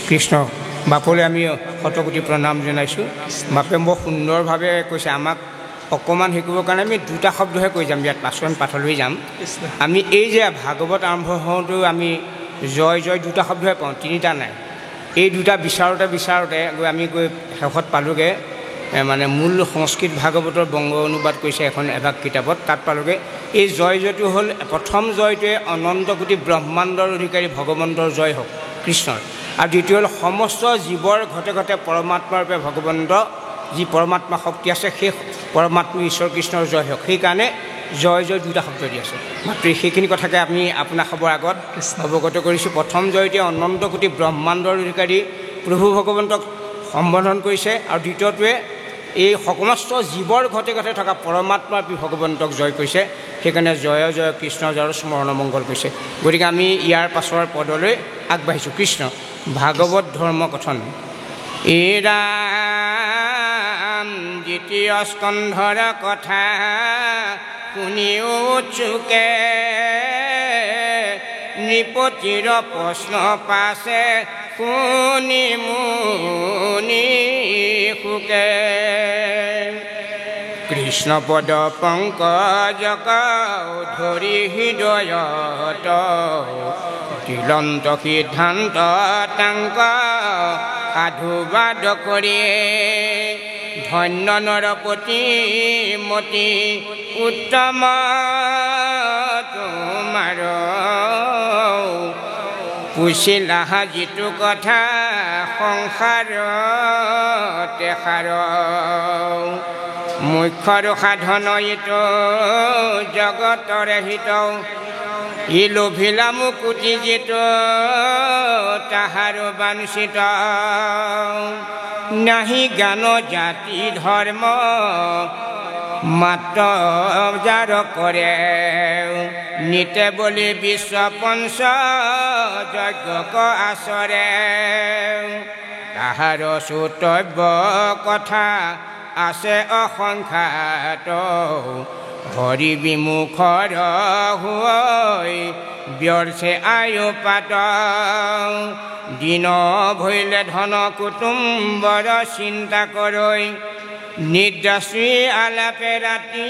কৃষ্ণ বাপলৈ আমি শতকোটি প্ৰণাম জনাইছোঁ। বাপে বৰ সুন্দৰভাৱে কৈছে আমাক অকণমান শিকিবৰ কাৰণে আমি দুটা শব্দহে কৈ যাম, ইয়াত পাঠলৈ যাম। আমি এই যে ভাগৱত আৰম্ভ হওঁতেও আমি জয় জয় দুটা শব্দহে পাওঁ, তিনিটা নাই। এই দুটা বিচাৰোঁতে গৈ আমি শেষত পালোঁগৈ মানে মূল সংস্কৃত ভাগৱতৰ বংগ অনুবাদ কৰিছে এখন এভাগ কিতাপত, তাত পালোঁগৈ এই জয় জয়টো হ'ল প্ৰথম জয়টোৱে অনন্ত কোটি ব্ৰহ্মাণ্ডৰ অধিকাৰী ভগৱন্তৰ জয় হওক কৃষ্ণৰ, আৰু দ্বিতীয় হ'ল সমস্ত জীৱৰ ঘটে ঘটে পৰমাত্মাৰ ৰূপে ভগৱন্ত যি পৰমাত্মা শক্তি আছে সেই পৰমাত্মা ঈশ্বৰ কৃষ্ণৰ জয় হওক। সেইকাৰণে জয় জয় দুটা শব্দ দি আছে। মাত্ৰ সেইখিনি কথাকে আমি আপোনাক খবৰ আগত অৱগত কৰিছোঁ। প্ৰথম জয়টোৱে অনন্ত কোটি ব্ৰহ্মাণ্ডৰ অধিকাৰী প্ৰভু ভগৱন্তক সম্বোধন কৰিছে, আৰু দ্বিতীয়টোৱে এই সমস্ত জীৱৰ ঘটে ঘটে থকা পৰমাত্মাৰ ভগৱন্তক জয় কৰিছে। সেইকাৰণে জয় জয় কৃষ্ণ জয়ৰ স্মৰণ মংগল কৰিছে। গতিকে আমি ইয়াৰ পাছৰ পদলৈ আগবাঢ়িছোঁ। কৃষ্ণ ভাগৱত ধৰ্ম কথন। ৰাম দ্বিতীয় স্কন্ধৰ কথা শুনিও চুকে, নৃপতিৰ প্ৰশ্ন পাছে শুনি মুনি সুকে। কৃষ্ণ পদ পংকজক ধৰি হৃদয়ত, তিলন্ত সিদ্ধান্ত তাংক সাধুবাদ কৰি, ধন্য নৰপতি মতি উত্তম তোমাৰ, পুছিলা যিটো কথা সংসাৰতে সাৰ, মুখ্যৰ সাধন ইটো জগতৰ হিত, ই লোভিলা মুকুতি যিটো তাহাৰ বাঞ্ছিত, নাহি জ্ঞান জাতি ধৰ্ম মাত্ৰ যাৰ কৰে, নিতে বুলি বিশ্ব পঞ্চ যজ্ঞক আচৰে, তাহাৰ শ্ৰোতব্য কথা আছে অসংখ্যাত, হৰি বিমুখৰ হৈ ব্যৰ্থে আয়ু পাত, দিন ভৈলে ধন কুটুম্বৰ চিন্তা কৰৈ, নিদ্ৰাশ্ৰী আলাপে ৰাতি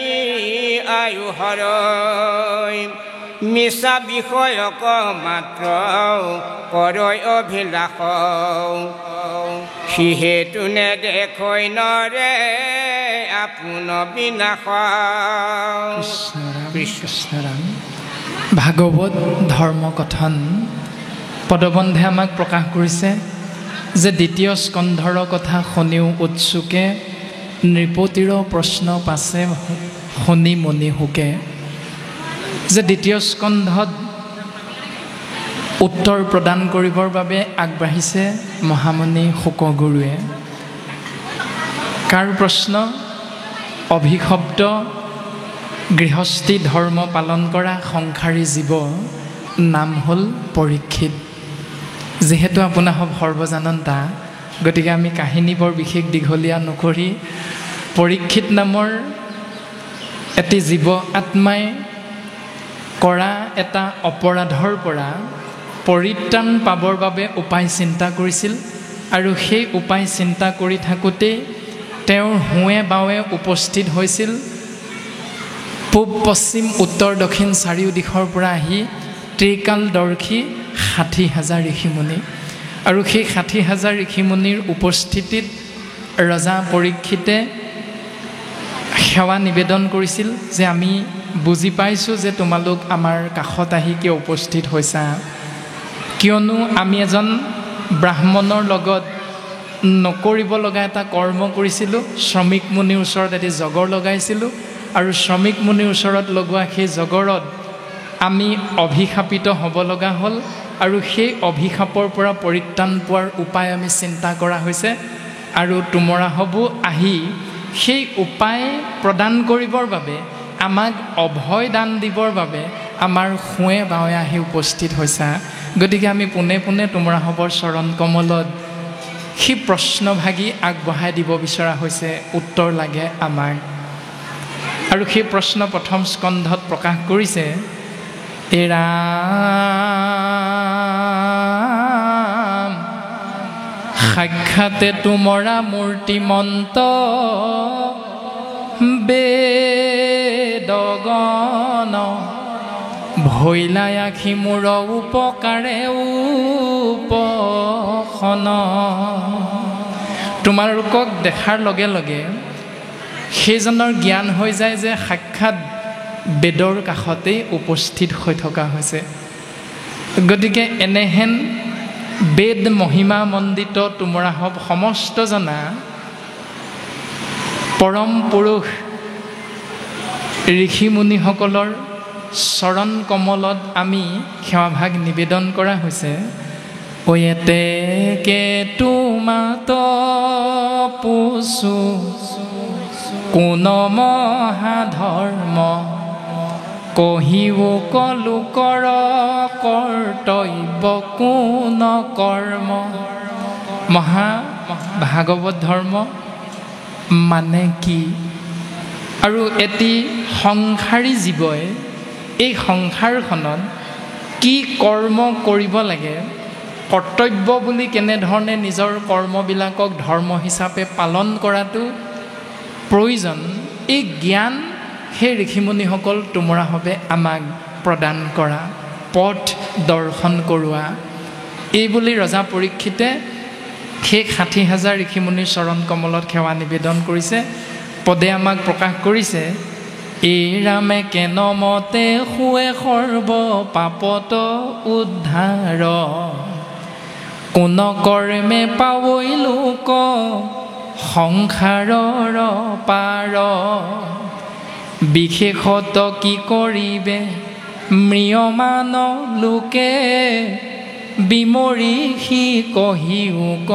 আয়ু হৰৈ, মিছা বিষয়ক মাত্ৰ কৰৈ অভিলাষ, সিহেতু নেদেখৈ নৰে আপোন বিনাশ। কৃষ্ণৰাম ভাগৱত ধৰ্ম কথন পদবন্ধে আমাক প্ৰকাশ কৰিছে যে দ্বিতীয় স্কন্ধৰ কথা শুনিও উৎসুকে, নৃপতিৰ প্ৰশ্ন পাছে শুনি মনি সুকে। যে দ্বিতীয় স্কন্ধত উত্তৰ প্ৰদান কৰিবৰ বাবে আগবাঢ়িছে মহামুনি শুকগুৰুৱে। কাৰ প্ৰশ্ন? অভিশপ্ত গৃহস্থী ধৰ্ম পালন কৰা সংসাৰী জীৱ, নাম হ'ল পৰীক্ষিত। যিহেতু আপোনাৰ সৰ্বজানন্তা, গতিকে আমি কাহিনী বৰ বিশেষ দীঘলীয়া নকৰি পৰীক্ষিত নামৰ এটি জীৱ আত্মাই কৰা এটা অপৰাধৰ পৰা পৰিত্ৰাণ পাবৰ বাবে উপায় চিন্তা কৰিছিল, আৰু সেই উপায় চিন্তা কৰি থাকোঁতেই তেওঁৰ সোঁৱে বাৱে উপস্থিত হৈছিল পূব পশ্চিম উত্তৰ দক্ষিণ চাৰিও দিশৰ পৰা আহি ত্ৰিকালদৰ্শী ৬০,০০০ ঋষিমুনি। আৰু সেই ৬০,০০০ ঋষিমুনিৰ উপস্থিতিত ৰজা পৰীক্ষিতে সেৱা নিবেদন কৰিছিল যে আমি বুজি পাইছোঁ যে তোমালোক আমাৰ কাষত আহি কিয় উপস্থিত হৈছা, কিয়নো আমি এজন ব্ৰাহ্মণৰ লগত নকৰিব লগা এটা কৰ্ম কৰিছিলোঁ। শ্ৰমিক মুনিৰ ওচৰত এটি জগৰ লগাইছিলোঁ, আৰু শ্ৰমিক মুনিৰ ওচৰত লগোৱা সেই জগৰত আমি অভিশাপিত হ'ব লগা হ'ল, আৰু সেই অভিশাপৰ পৰা পৰিত্ৰাণ পোৱাৰ উপায় আমি চিন্তা কৰা হৈছে। আৰু তোমৰা হ'ব আহি সেই উপায় প্ৰদান কৰিবৰ বাবে, আমাক অভয় দান দিবৰ বাবে আমাৰ সোঁৱে বাৱে আহি উপস্থিত হৈছা। গতিকে আমি পোনে পোনে তোমৰা হ'বৰ চৰণ কমলত সেই প্ৰশ্নভাগী আগবঢ়াই দিব বিচৰা হৈছে, উত্তৰ লাগে আমাক। আৰু সেই প্ৰশ্ন প্ৰথম স্কন্ধত প্ৰকাশ কৰিছে। ৰাম সাক্ষাতে তোমৰা মূৰ্তিমন্ত বেদগণ ভৈলাই আখি মূৰ উপকাৰে উপসন। তোমালোকক দেখাৰ লগে লগে সেইজনৰ জ্ঞান হৈ যায় যে সাক্ষাৎ বেদৰ কাষতেই উপস্থিত হৈ থকা হৈছে। গতিকে এনেহেন বেদ মহিমা মণ্ডিত তোমৰা হব সমস্ত জনা পৰম পুৰুষ ঋষি মুনিসকলৰ চৰণ কমলত আমি সেৱাভাগ নিবেদন কৰা হৈছে। অয়েতে কে তোমাত পুছু কোন মহাধৰ্ম কহিও কলোকৰ কৰ্তব্য কোন কৰ্ম। ভাগৱত ধৰ্ম মানে কি? আৰু এটি সংসাৰী জীৱই এই সংসাৰখনত কি কৰ্ম কৰিব লাগে, কৰ্তব্য বুলি কেনেধৰণে নিজৰ কৰ্মবিলাকক ধৰ্ম হিচাপে পালন কৰাটো প্ৰয়োজন, এই জ্ঞান সেই ঋষিমুনিসকল তোমৰাভাৱে আমাক প্ৰদান কৰা, পথ দৰ্শন কৰোৱা। এই বুলি ৰজা পৰীক্ষিতে সেই 60,000 ঋষিমুনিৰ চৰণ কমলত সেৱা নিবেদন কৰিছে। পদে আমাক প্ৰকাশ কৰিছে, এই ৰামে কেনমতে শুৱে সৰ্ব পাপত উদ্ধাৰ, কোন কৰ্মে পাৱৈ লোক সংসাৰৰ পাৰ, বিশেষত কি কৰিবে ম্ৰিয়মান লোকে, বিমৰিষি কহিও ক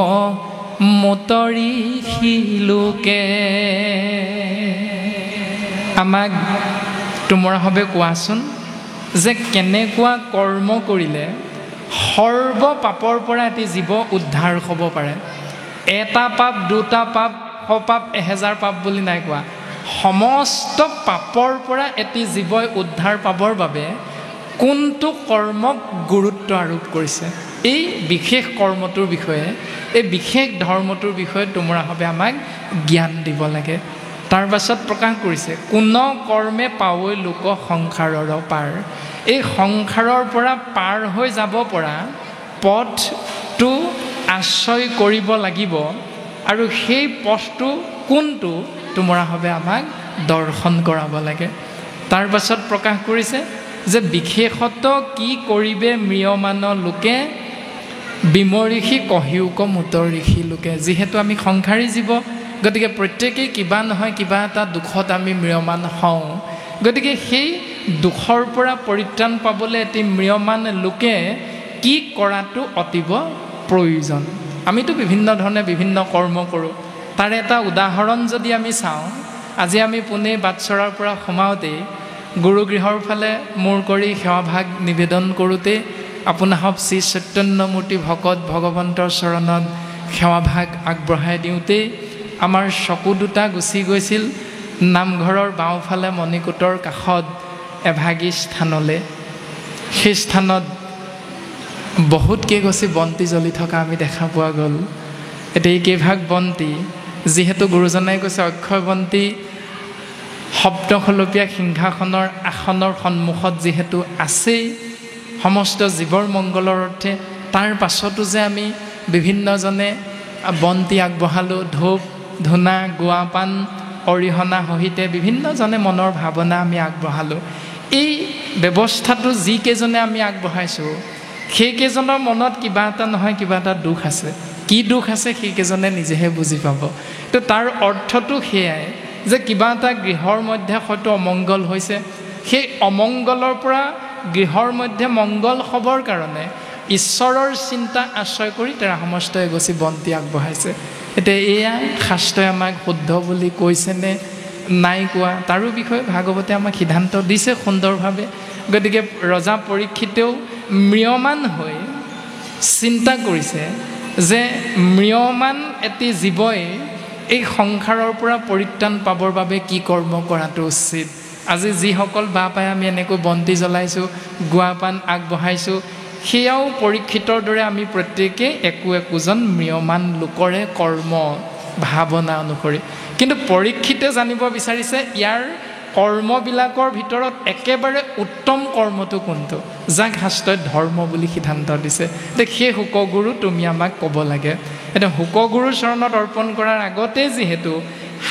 মুতৰিষি লোকে। আমাক তোমৰাভাৱে কোৱাচোন যে কেনেকুৱা কৰ্ম কৰিলে সৰ্ব পাপৰ পৰা এটি জীৱ উদ্ধাৰ হ'ব পাৰে। এটা পাপ, দুটা পাপ, 100 পাপ, 1000 পাপ বুলি নাই কোৱা। সমস্ত পাপৰ পৰা এটি জীৱই উদ্ধাৰ পাবৰ বাবে কোনটো কৰ্মক গুৰুত্ব আৰোপ কৰিছে, এই বিশেষ কৰ্মটোৰ বিষয়ে, এই বিশেষ ধৰ্মটোৰ বিষয়ে তোমৰাভাৱে আমাক জ্ঞান দিব লাগে। তাৰ পাছত প্ৰকাশ কৰিছে, কোন কৰ্মে পাৱৈ লোক সংসাৰৰ পাৰ। এই সংসাৰৰ পৰা পাৰ হৈ যাব পৰা পথটো আশ্ৰয় কৰিব লাগিব, আৰু সেই পথটো কোনটো তোমৰাভাৱে আমাক দৰ্শন কৰাব লাগে। তাৰ পাছত প্ৰকাশ কৰিছে যে বিশেষত কি কৰিবে ম্ৰিয়মান লোকে, বিমৰিষি কহিওক মুতৰিষি লোকে। যিহেতু আমি সংসাৰী জীৱ, গতিকে প্ৰত্যেকেই কিবা নহয় কিবা এটা দুখত আমি ম্ৰিয়মান হওঁ। গতিকে সেই দুখৰ পৰা পৰিত্ৰাণ পাবলৈ এটি ম্ৰিয়মান লোকে কি কৰাটো অতীৱ প্ৰয়োজন। আমিতো বিভিন্ন ধৰণে বিভিন্ন কৰ্ম কৰোঁ। তাৰে এটা উদাহৰণ যদি আমি চাওঁ, আজি আমি পোনে বাটচৰাৰ পৰা সোমাওঁতেই গুৰুগৃহৰ ফালে মূৰ কৰি সেৱাভাগ নিবেদন কৰোঁতে আপোনাসৱ শ্ৰী চৈতন্যমূৰ্তি ভকত ভগৱন্তৰ চৰণত সেৱাভাগ আগবঢ়াই দিওঁতেই আমাৰ চকু দুটা গুচি গৈছিল নামঘৰৰ বাওঁফালে মণিকূটৰ কাষত এভাগী স্থানলৈ। সেই স্থানত বহুত কেইগছি বন্তি জ্বলি থকা আমি দেখা পোৱা গ'ল। এতিয়া এই কেইভাগ বন্তি, যিহেতু গুৰুজনাই কৈছে অক্ষয় বন্তি সপ্তখলপীয়া সিংহাসনৰ আসনৰ সন্মুখত যিহেতু আছেই সমস্ত জীৱৰ মংগলৰ অৰ্থে, তাৰ পাছতো যে আমি বিভিন্নজনে বন্তি আগবঢ়ালোঁ, ধূপ ধূনা গুৱা পাণ অৰিহণা সহিতে বিভিন্নজনে মনৰ ভাৱনা আমি আগবঢ়ালোঁ। এই ব্যৱস্থাটো যিকেইজনে আমি আগবঢ়াইছোঁ সেইকেইজনৰ মনত কিবা এটা নহয় কিবা এটা দুখ আছে। কি দুখ আছে সেইকেইজনে নিজেহে বুজি পাব। তো তাৰ অৰ্থটো সেয়াই যে কিবা এটা গৃহৰ মধ্যে হয়তো অমংগল হৈছে, সেই অমংগলৰ পৰা গৃহৰ মধ্যে মংগল হ'বৰ কাৰণে ঈশ্বৰৰ চিন্তা আশ্ৰয় কৰি তাৰ সমস্ত এগছি বন্তি আগবঢ়াইছে। এতিয়া এয়া শাস্ত্ৰই আমাক শুদ্ধ বুলি কৈছেনে নাই কোৱা, তাৰো বিষয়ে ভাগৱতে আমাক সিদ্ধান্ত দিছে সুন্দৰভাৱে। গতিকে ৰজা পৰীক্ষিতেও ম্ৰিয়মান হৈ চিন্তা কৰিছে যে ম্ৰিয়মান এটি জীৱই এই সংসাৰৰ পৰা পৰিত্ৰাণ পাবৰ বাবে কি কৰ্ম কৰাটো উচিত। আজি যিসকল বা পাই আমি এনেকৈ বন্তি জ্বলাইছোঁ, গুৱা পাণ আগবঢ়াইছোঁ, সেয়াও পৰীক্ষিতৰ দৰে আমি প্ৰত্যেকে একোজন ম্ৰিয়মান লোকৰে কৰ্ম ভাৱনা অনুসৰি। কিন্তু পৰীক্ষিতে জানিব বিচাৰিছে ইয়াৰ কৰ্মবিলাকৰ ভিতৰত একেবাৰে উত্তম কৰ্মটো কোনটো, যাক শাস্ত্ৰই ধৰ্ম বুলি সিদ্ধান্ত দিছে। সেই শুকগুৰু তুমি আমাক ক'ব লাগে। এতিয়া শুকগুৰুৰ চৰণত অৰ্পণ কৰাৰ আগতে যিহেতু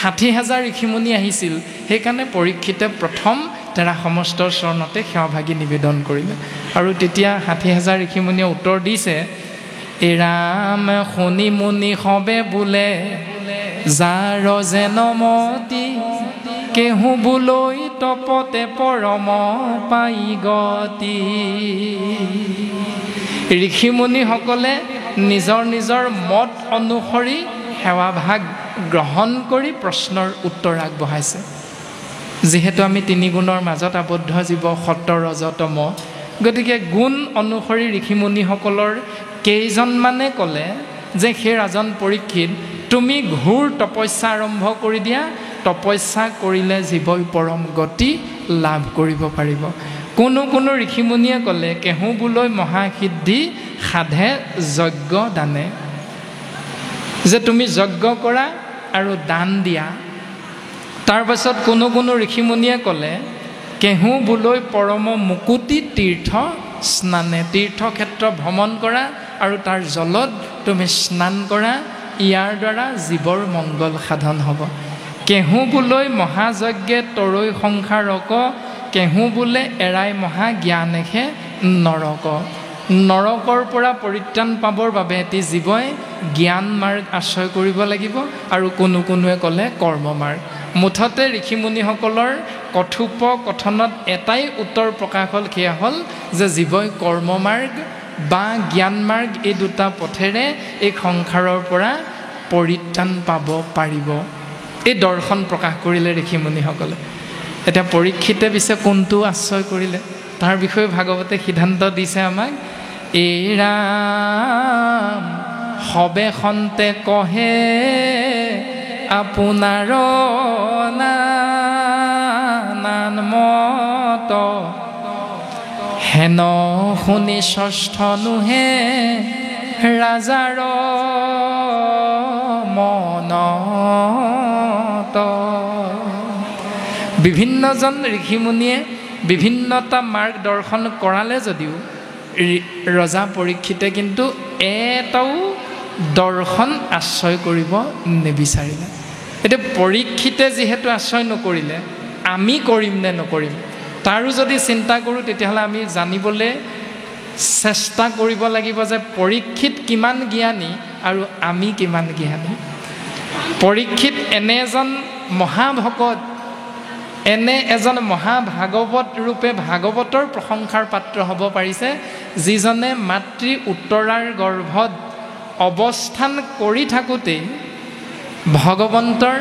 60,000 ঋষিমুনি আহিছিল, সেইকাৰণে পৰীক্ষিতে প্ৰথম তেৰা সমস্ত চৰণতে সেৱাভাগী নিবেদন কৰিলে। আৰু তেতিয়া 60,000 ঋষিমুনিয়ে উত্তৰ দিছে, এৰাম শুনি মুনি সবে বোলে যাৰ যেনমতি কেহু বোলৈ তপতে পৰম পাই গতি। ঋষিমুনিসকলে নিজৰ নিজৰ মত অনুসৰি সেৱাভাগ গ্ৰহণ কৰি প্ৰশ্নৰ উত্তৰ আগবঢ়াইছে। যিহেতু আমি 3 গুণৰ মাজত আবদ্ধ জীৱ, সত্য ৰজ তম, গতিকে গুণ অনুসৰি ঋষিমুনিসকলৰ কেইজনমানে ক'লে যে সেই ৰাজন পৰীক্ষিত, তুমি ঘোৰ তপস্যা আৰম্ভ কৰি দিয়া, তপস্যা কৰিলে জীৱই পৰম গতি লাভ কৰিব পাৰিব। কোনো ঋষিমুনিয়ে ক'লে কেহু বোলৈ মহাসিদ্ধি সাধে যজ্ঞ দানে, যে তুমি যজ্ঞ কৰা আৰু দান দিয়া। তাৰপাছত কোনো ঋষিমুনিয়ে ক'লে কেহু বোলৈ পৰম মুকুতি তীৰ্থ স্নানে, তীৰ্থক্ষেত্ৰ ভ্ৰমণ কৰা আৰু তাৰ জলত তুমি স্নান কৰা, ইয়াৰ দ্বাৰা জীৱৰ মংগল সাধন হ'ব। কেহু বোলৈ মহাযজ্ঞে তৰৈ সংসাৰক, কেহু বোলে এৰাই মহা জ্ঞানেহে নৰক। নৰকৰ পৰা পৰিত্ৰাণ পাবৰ বাবে এটি জীৱই জ্ঞান মাৰ্গ আশ্ৰয় কৰিব লাগিব, আৰু কোনোৱে ক'লে কৰ্ম মাৰ্গ। মুঠতে ঋষিমুনিসকলৰ কথোপকথনত এটাই উত্তৰ প্ৰকাশ হ'ল, সেয়া হ'ল যে জীৱই কৰ্ম মাৰ্গ বা জ্ঞান মাৰ্গ, এই দুটা পথেৰে এই সংসাৰৰ পৰা পৰিত্ৰাণ পাব পাৰিব। এই দৰ্শন প্ৰকাশ কৰিলে ঋষিমুনিসকলে। এতিয়া পৰীক্ষিতে পিছে কোনটো আশ্ৰয় কৰিলে তাৰ বিষয়ে ভাগৱতে সিদ্ধান্ত দিছে আমাক। এৰাম সবে সন্তে কহে আপোনাৰ নান মত, হেন শুনি ষষ্ঠ নোহে ৰাজাৰ মনত। বিভিন্নজন ঋষিমুনিয়ে বিভিন্নটা মাৰ্গ দৰ্শন কৰালে যদিও ৰজা পৰীক্ষিতে কিন্তু এটাও দৰ্শন আশ্ৰয় কৰিব নিবিচাৰিলে। এতিয়া পৰীক্ষিতে যিহেতু আশ্ৰয় নকৰিলে, আমি কৰিম নে নকৰিম তাৰো যদি চিন্তা কৰোঁ, তেতিয়াহ'লে আমি জানিবলৈ চেষ্টা কৰিব লাগিব যে পৰীক্ষিত কিমান জ্ঞানী আৰু আমি কিমান জ্ঞানী। পৰীক্ষিত এনে এজন মহাভকত, এনে এজন মহাভাগৱত ৰূপে ভাগৱতৰ প্ৰশংসাৰ পাত্ৰ হ'ব পাৰিছে, যিজনে মাতৃ উত্তৰাৰ গৰ্ভত অৱস্থান কৰি থাকোঁতেই ভগৱন্তৰ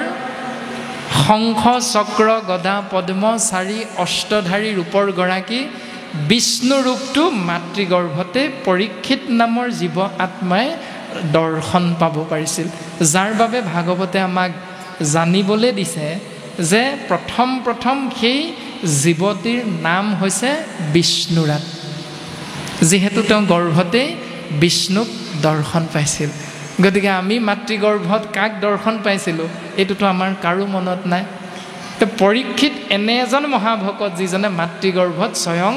শংখ চক্ৰ গদা পদ্ম 4 অষ্টধাৰী ৰূপৰ গৰাকী বিষ্ণু ৰূপটো মাতৃগৰ্ভতে পৰীক্ষিত নামৰ জীৱ আত্মাই দৰ্শন পাব পাৰিছিল, যাৰ বাবে ভাগৱতে আমাক জানিবলৈ দিছে যে প্ৰথম সেই জীৱতীৰ নাম হৈছে বিষ্ণুৰাত, যিহেতু তেওঁ গৰ্ভতেই বিষ্ণুক দৰ্শন পাইছিল। গতিকে আমি মাতৃগৰ্ভত কাক দৰ্শন পাইছিলোঁ এইটোতো আমাৰ কাৰো মনত নাই। তো পৰীক্ষিত এনে এজন মহাভকত যিজনে মাতৃগৰ্ভত স্বয়ং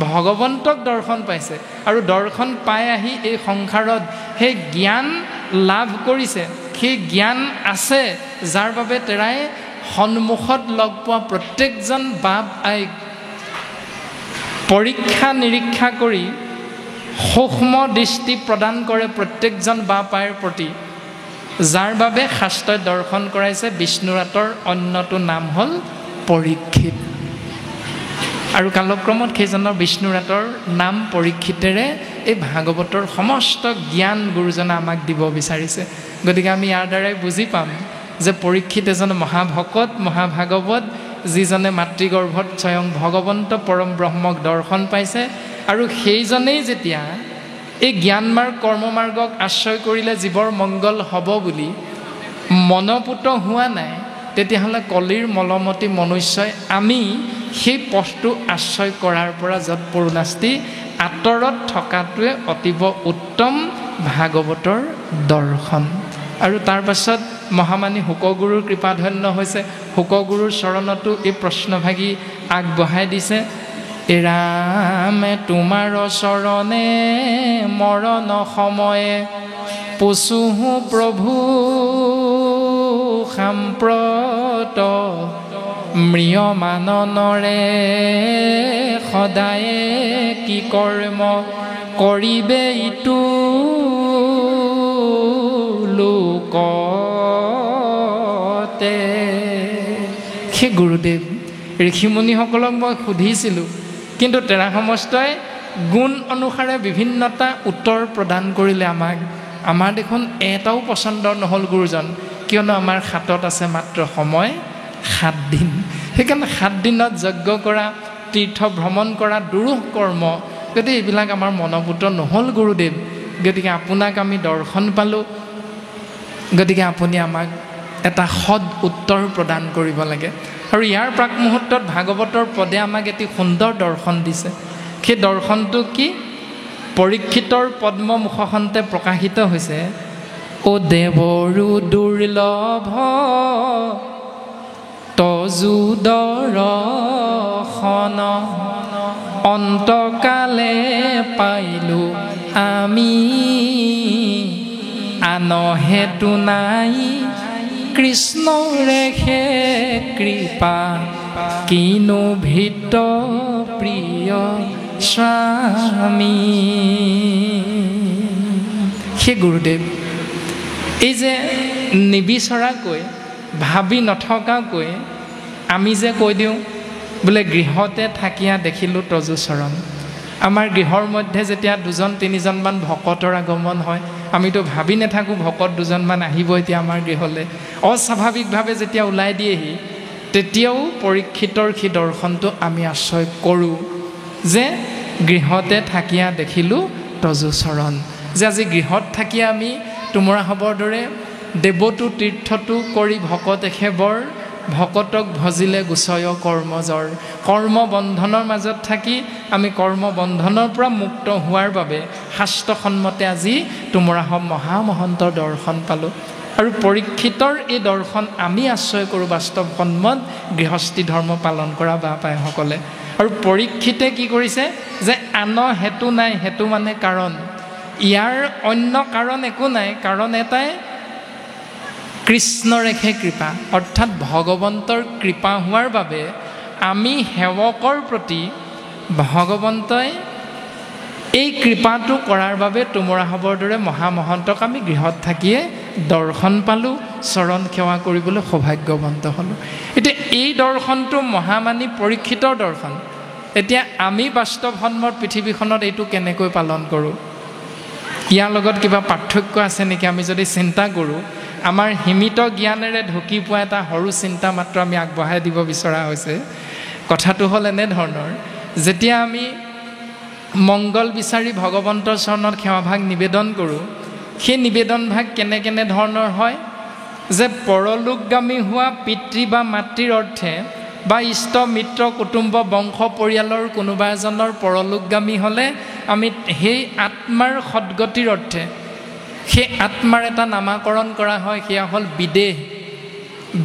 ভগৱন্তক দৰ্শন পাইছে, আৰু দৰ্শন পাই আহি এই সংসাৰত সেই জ্ঞান লাভ কৰিছে, সেই জ্ঞান আছে, যাৰ বাবে তেৰাই সন্মুখত লগ পোৱা প্ৰত্যেকজন বাপ আইক পৰীক্ষা নিৰীক্ষা কৰি সূক্ষ্ম দৃষ্টি প্ৰদান কৰে প্ৰত্যেকজন বাপ আইৰ প্ৰতি, যাৰ বাবে শাস্ত্ৰই দৰ্শন কৰাইছে বিষ্ণুৰাতৰ অন্যটো নাম হ'ল পৰীক্ষিত। আৰু কালক্ৰমত সেইজনৰ বিষ্ণুৰাতৰ নাম পৰীক্ষিতেৰে এই ভাগৱতৰ সমস্ত জ্ঞান গুৰুজনে আমাক দিব বিচাৰিছে। গতিকে আমি ইয়াৰ দ্বাৰাই বুজি পাম যে পৰীক্ষিত এজন মহাভকত, মহাভাগৱত, যিজনে মাতৃগৰ্ভত স্বয়ং ভগৱন্ত পৰম ব্ৰহ্মক দৰ্শন পাইছে, আৰু সেইজনেই যেতিয়া এই জ্ঞান মাৰ্গ কৰ্ম মাৰ্গক আশ্ৰয় কৰিলে জীৱৰ মংগল হ'ব বুলি মনপুত হোৱা নাই, তেতিয়াহ'লে কলিৰ মলমতী মনুষ্যই আমি সেই পথটো আশ্ৰয় কৰাৰ পৰা যৎপৰোনাস্তি আঁতৰত থকাটোৱে অতীৱ উত্তম ভাগৱতৰ দৰ্শন। আৰু তাৰ পাছত মহামানী শুকগুৰুৰ কৃপাধন্য হৈছে, শুকগুৰুৰ চৰণতো এই প্ৰশ্নভাগী আগবঢ়াই দিছে। ৰামে তোমাৰ চৰণে মৰণ সময়ে পচুহু প্ৰভু সাম্প্ৰত মৃয়মাননৰে সদায়ে কি কৰ্ম কৰিবে ইটো লোকতে। সেই গুৰুদেৱ ঋষিমুনিসকলক মই সুধিছিলোঁ, কিন্তু তেৰা সমস্তই গুণ অনুসাৰে বিভিন্নতা উত্তৰ প্ৰদান কৰিলে আমাক। আমাৰ দেখোন এটাও পচন্দৰ নহ'ল গুৰুজন, কিয়নো আমাৰ হাতত আছে মাত্ৰ সময় 7 দিন। সেইকাৰণে 7 দিনত যজ্ঞ কৰা, তীৰ্থ ভ্ৰমণ কৰা দুৰূহ কৰ্ম, গতিকে এইবিলাক আমাৰ মনোভূত নহ'ল গুৰুদেৱ। গতিকে আপোনাক আমি দৰ্শন পালোঁ, গতিকে আপুনি আমাক এটা সদ উত্তৰ প্ৰদান কৰিব লাগে। আৰু ইয়াৰ প্ৰাক মুহূৰ্তত ভাগৱতৰ পদে আমাক এটি সুন্দৰ দৰ্শন দিছে। সেই দৰ্শনটো কি? পৰীক্ষিতৰ পদ্ম মুখখনতে প্ৰকাশিত হৈছে। অ দেৱৰো দুৰ্লভ তজু দৰ্শন, অন্তকালে পাইলো আমি আন হেতু নাই, কৃষ্ণৰে হে কৃপা কিনো ভৃত প্ৰিয় স্বামী। সেই গুৰুদেৱ এই যে নিবিচৰাকৈ ভাবি নথকাকৈ আমি যে কৈ দিওঁ বোলে গৃহতে থাকিয়া দেখিলোঁ তজু চৰণ। আমাৰ গৃহৰ মধ্যে যেতিয়া 2-3জনমান ভকতৰ আগমন হয়, আমিতো ভাবি নাথাকোঁ ভকত 2জনমান আহিব এতিয়া আমাৰ গৃহলৈ। অস্বাভাৱিকভাৱে যেতিয়া ওলাই দিয়েহি, তেতিয়াও পৰীক্ষিতৰ সেই দৰ্শনটো আমি আশ্ৰয় কৰোঁ যে গৃহতে থাকিয়া দেখিলোঁ তজু চৰণ। যে আজি গৃহত থাকি আমি তোমৰা হ'বৰ দৰে দেৱতো তীৰ্থটো কৰি ভকত এখেবৰ, ভকতক ভজিলে গুচয় কৰ্মজৰ। কৰ্মবন্ধনৰ মাজত থাকি আমি কৰ্মবন্ধনৰ পৰা মুক্ত হোৱাৰ বাবে শাস্ত্ৰসন্মতে আজি তোমৰা হম মহামহন্তৰ দৰ্শন পালোঁ। আৰু পৰীক্ষিতৰ এই দৰ্শন আমি আশ্ৰয় কৰোঁ বাস্তৱসন্মত গৃহস্থী ধৰ্ম পালন কৰা বা পায়সকলে। আৰু পৰীক্ষিতে কি কৰিছে যে আন হেতু নাই, হেতু মানে কাৰণ। ইয়াৰ অন্য কাৰণ একো নাই, কাৰণ এটাই কৃষ্ণৰেখে কৃপা, অৰ্থাৎ ভগৱন্তৰ কৃপা হোৱাৰ বাবে আমি সেৱকৰ প্ৰতি ভগৱন্তই এই কৃপাটো কৰাৰ বাবে তোমৰা হ'বৰ দৰে মহামহন্তক আমি গৃহত থাকিয়ে দৰ্শন পালোঁ, চৰণ সেৱা কৰিবলৈ সৌভাগ্যৱন্ত হ'লোঁ। এতিয়া এই দৰ্শনটো মহামানী পৰীক্ষিতৰ দৰ্শন। এতিয়া আমি বাস্তৱসন্মত পৃথিৱীখনত এইটো কেনেকৈ পালন কৰোঁ? ইয়াৰ লগত কিবা পাৰ্থক্য আছে নেকি? আমি যদি চিন্তা কৰোঁ, আমাৰ সীমিত জ্ঞানেৰে ঢুকি পোৱা এটা সৰু চিন্তা মাত্ৰ আমি আগবঢ়াই দিব বিচৰা হৈছে। কথাটো হ'ল এনেধৰণৰ, যেতিয়া আমি মংগল বিচাৰি ভগৱন্তৰ চৰণত সেৱাভাগ নিবেদন কৰোঁ, সেই নিবেদন ভাগ কেনে ধৰণৰ হয় যে পৰলোকগামী হোৱা পিতৃ বা মাতৃৰ অৰ্থে বা ইষ্ট মিত্ৰ কুটুম্ব বংশ পৰিয়ালৰ কোনোবা এজনৰ পৰলোকগামী হ'লে আমি সেই আত্মাৰ সদ্গতিৰ অৰ্থে সেই আত্মাৰ এটা নামাকৰণ কৰা হয়, সেয়া হ'ল বিদেহ।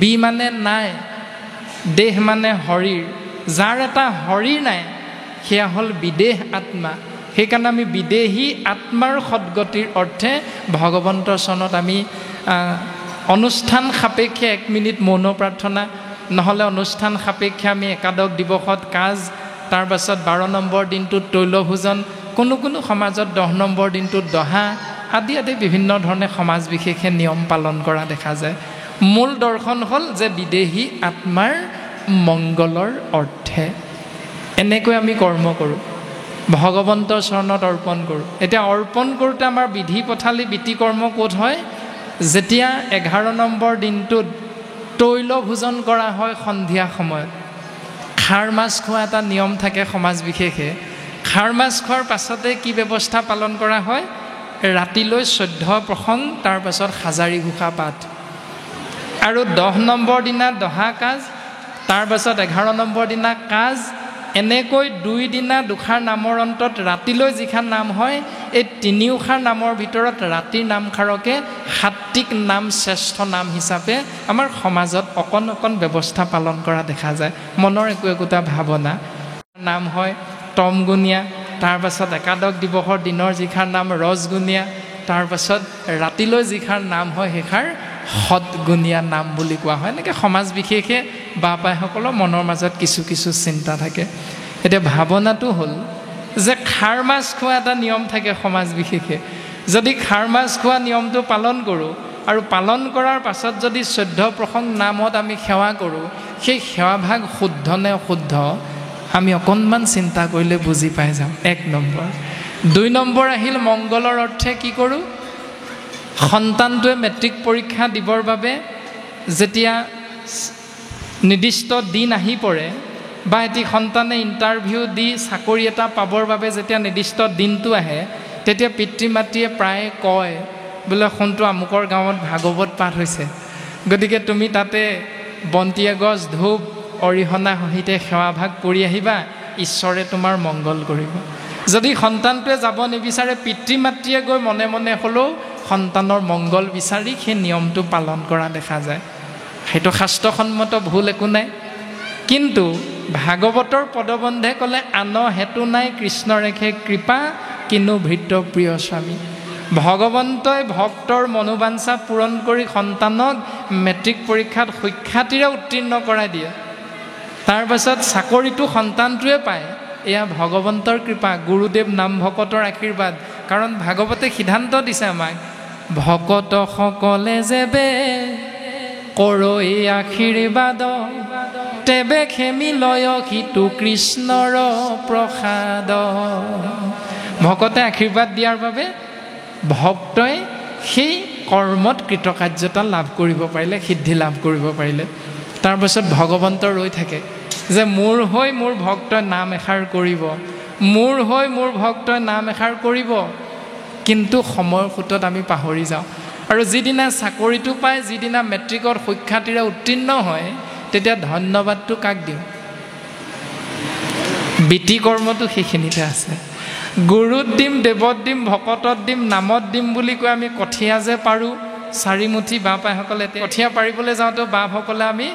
বি মানে নাই, দেহ মানে শৰীৰ। যাৰ এটা শৰীৰ নাই সেয়া হ'ল বিদেহ আত্মা। সেইকাৰণে আমি বিদেহী আত্মাৰ সদ্গতিৰ অৰ্থে ভগৱন্তৰ চৰণত আমি অনুষ্ঠান সাপেক্ষে 1 মিনিট মৌন প্ৰাৰ্থনা, নহ'লে অনুষ্ঠান সাপেক্ষে আমি একাদশ দিৱসত কাজ, তাৰ পাছত 12 নম্বৰ দিনটোত তৈলভোজন, কোনো সমাজত 10 নম্বৰ দিনটোত দহা আদি বিভিন্ন ধৰণে সমাজ বিশেষে নিয়ম পালন কৰা দেখা যায়। মূল দৰ্শন হ'ল যে বিদেহী আত্মাৰ মংগলৰ অৰ্থে এনেকৈ আমি কৰ্ম কৰোঁ, ভগৱন্তৰ চৰণত অৰ্পণ কৰোঁ। এতিয়া অৰ্পণ কৰোঁতে আমাৰ বিধি পথালি বিতি কৰ্ম ক'ত হয়? যেতিয়া 11 নম্বৰ দিনটোত তৈলভোজন কৰা হয় সন্ধিয়া সময়ত। খাৰ মাছ খোৱা এটা নিয়ম থাকে সমাজ বিশেষে। খাৰ মাছ খোৱাৰ পাছতে কি ব্যৱস্থা পালন কৰা হয়? ৰাতিলৈ 14 প্ৰসং, তাৰ পাছত হাজাৰী ঘোষা পাঠ, আৰু 10 নম্বৰ দিনা দহা কাজ, তাৰ পাছত 11 নম্বৰ দিনা কাজ, এনেকৈ 2 দিনা দুষাৰ নামৰ অন্তত ৰাতিলৈ যিখান নাম হয়, এই 3 উষাৰ নামৰ ভিতৰত ৰাতিৰ নামষাৰকে সাত্বিক নাম শ্ৰেষ্ঠ নাম হিচাপে আমাৰ সমাজত অকণ অকণ ব্যৱস্থা পালন কৰা দেখা যায়। মনৰ একোটা ভাৱনা নাম হয় তমগুণীয়া, তাৰ পাছত একাদশ দিৱসৰ দিনৰ যিখাৰ নাম ৰজগুণীয়া, তাৰ পাছত ৰাতিলৈ যিখাৰ নাম হয় সেইষাৰ সৎগুণীয়া নাম বুলি কোৱা হয়। এনেকৈ সমাজ বিশেষে বাপাইসকলৰ মনৰ মাজত কিছু কিছু চিন্তা থাকে। এতিয়া ভাৱনাটো হ'ল যে খাৰ মাছ খোৱা এটা নিয়ম থাকে সমাজ বিশেষে। যদি খাৰ মাছ খোৱা নিয়মটো পালন কৰোঁ আৰু পালন কৰাৰ পাছত যদি 14 প্ৰসংগ নামত আমি সেৱা কৰোঁ, সেই সেৱাভাগ শুদ্ধ নে অশুদ্ধ আমি অকণমান চিন্তা কৰিলে বুজি পাই যাওঁ। 1 নম্বৰ। 2 নম্বৰ আহিল মংগলৰ অৰ্থে কি কৰোঁ? সন্তানটোৱে মেট্ৰিক পৰীক্ষা দিবৰ বাবে যেতিয়া নিৰ্দিষ্ট দিন আহি পৰে বা এটি সন্তানে ইণ্টাৰভিউ দি চাকৰি এটা পাবৰ বাবে যেতিয়া নিৰ্দিষ্ট দিনটো আহে, তেতিয়া পিতৃ মাতৃয়ে প্ৰায়ে কয় বোলে শুনটো আমুকৰ গাঁৱত ভাগৱত পাঠ হৈছে, গতিকে তুমি তাতে বন্তি এগছ ধূপ অৰিহণা সহিতে সেৱাভাগ কৰি আহিবা, ঈশ্বৰে তোমাৰ মংগল কৰিব। যদি সন্তানটোৱে যাব নিবিচাৰে, পিতৃ মাতৃয়ে গৈ মনে মনে হ'লেও সন্তানৰ মংগল বিচাৰি সেই নিয়মটো পালন কৰা দেখা যায়। সেইটো শাস্ত্ৰসন্মত ভুল একো নাই। কিন্তু ভাগৱতৰ পদবন্ধে ক'লে আন হেতু নাই কৃষ্ণ ৰেখে কৃপা কিনো ভৃত্য প্ৰিয় স্বামী। ভগৱন্তই ভক্তৰ মনোবাঞ্ছা পূৰণ কৰি সন্তানক মেট্ৰিক পৰীক্ষাত সুখ্যাতিৰে উত্তীৰ্ণ কৰাই দিয়ে। তাৰ পাছত চাকৰিটো সন্তানটোৱে পায়। এয়া ভগৱন্তৰ কৃপা, গুৰুদেৱ নাম ভকতৰ আশীৰ্বাদ। কাৰণ ভাগৱতে সিদ্ধান্ত দিছে আমাক, ভকত সকলে যেবে কৰৈ আশীৰ্বাদ, তেবে খেমি লয় সিটো কৃষ্ণৰ প্ৰসাদ। ভকতে আশীৰ্বাদ দিয়াৰ বাবে ভক্তই সেই কৰ্মত কৃতকাৰ্যতা লাভ কৰিব পাৰিলে, সিদ্ধি লাভ কৰিব পাৰিলে। তাৰপাছত ভগৱন্ত ৰৈ থাকে যে মোৰ হৈ মোৰ ভক্তই নাম এষাৰ কৰিব, মোৰ হৈ মোৰ ভক্তই নাম এষাৰ কৰিব। কিন্তু সময়ৰ সোঁতত আমি পাহৰি যাওঁ। আৰু যিদিনা চাকৰিটো পায়, যিদিনা মেট্ৰিকত সুখ্যাতিৰে উত্তীৰ্ণ হয়, তেতিয়া ধন্যবাদটো কাক দিওঁ? বৃত্তি কৰ্মটো সেইখিনিতে আছে। গুৰুত দিম, দেৱত দিম, ভকতত দিম, নামত দিম বুলি কৈ আমি কঠীয়া যে পাৰোঁ 4 মুঠি বাপাইসকলে কঠীয়া পাৰিবলৈ যাওঁতেও বাপসকলে আমি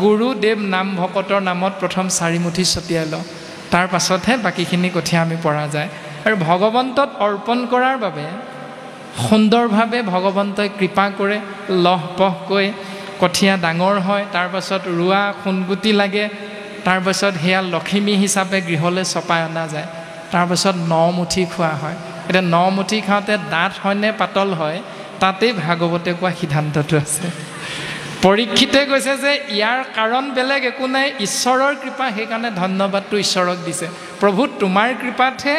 গুৰু দেৱ নাম ভকতৰ নামত প্ৰথম 4 মুঠি ছটিয়াই লওঁ, তাৰ পাছতহে বাকীখিনি কঠীয়া আমি পৰা যায়। আৰু ভগৱন্তত অৰ্পণ কৰাৰ বাবে সুন্দৰভাৱে ভগৱন্তই কৃপা কৰে, লহপহকৈ কঠীয়া ডাঙৰ হয়, তাৰ পাছত ৰোৱা সোণগুটি লাগে, তাৰ পাছত সেয়া লখিমী হিচাপে গৃহলৈ চপাই অনা যায়। তাৰ পাছত 9 মুঠি খোৱা হয়। এতিয়া 9 মুঠি খাওঁতে ডাঠ হয়নে পাতল হয়, তাতেই ভাগৱতে কোৱা সিদ্ধান্তটো আছে। পৰীক্ষিতে কৈছে যে ইয়াৰ কাৰণ বেলেগ একো নাই, ঈশ্বৰৰ কৃপা, সেইকাৰণে ধন্যবাদটো ঈশ্বৰক দিছে। প্ৰভু তোমাৰ কৃপাতহে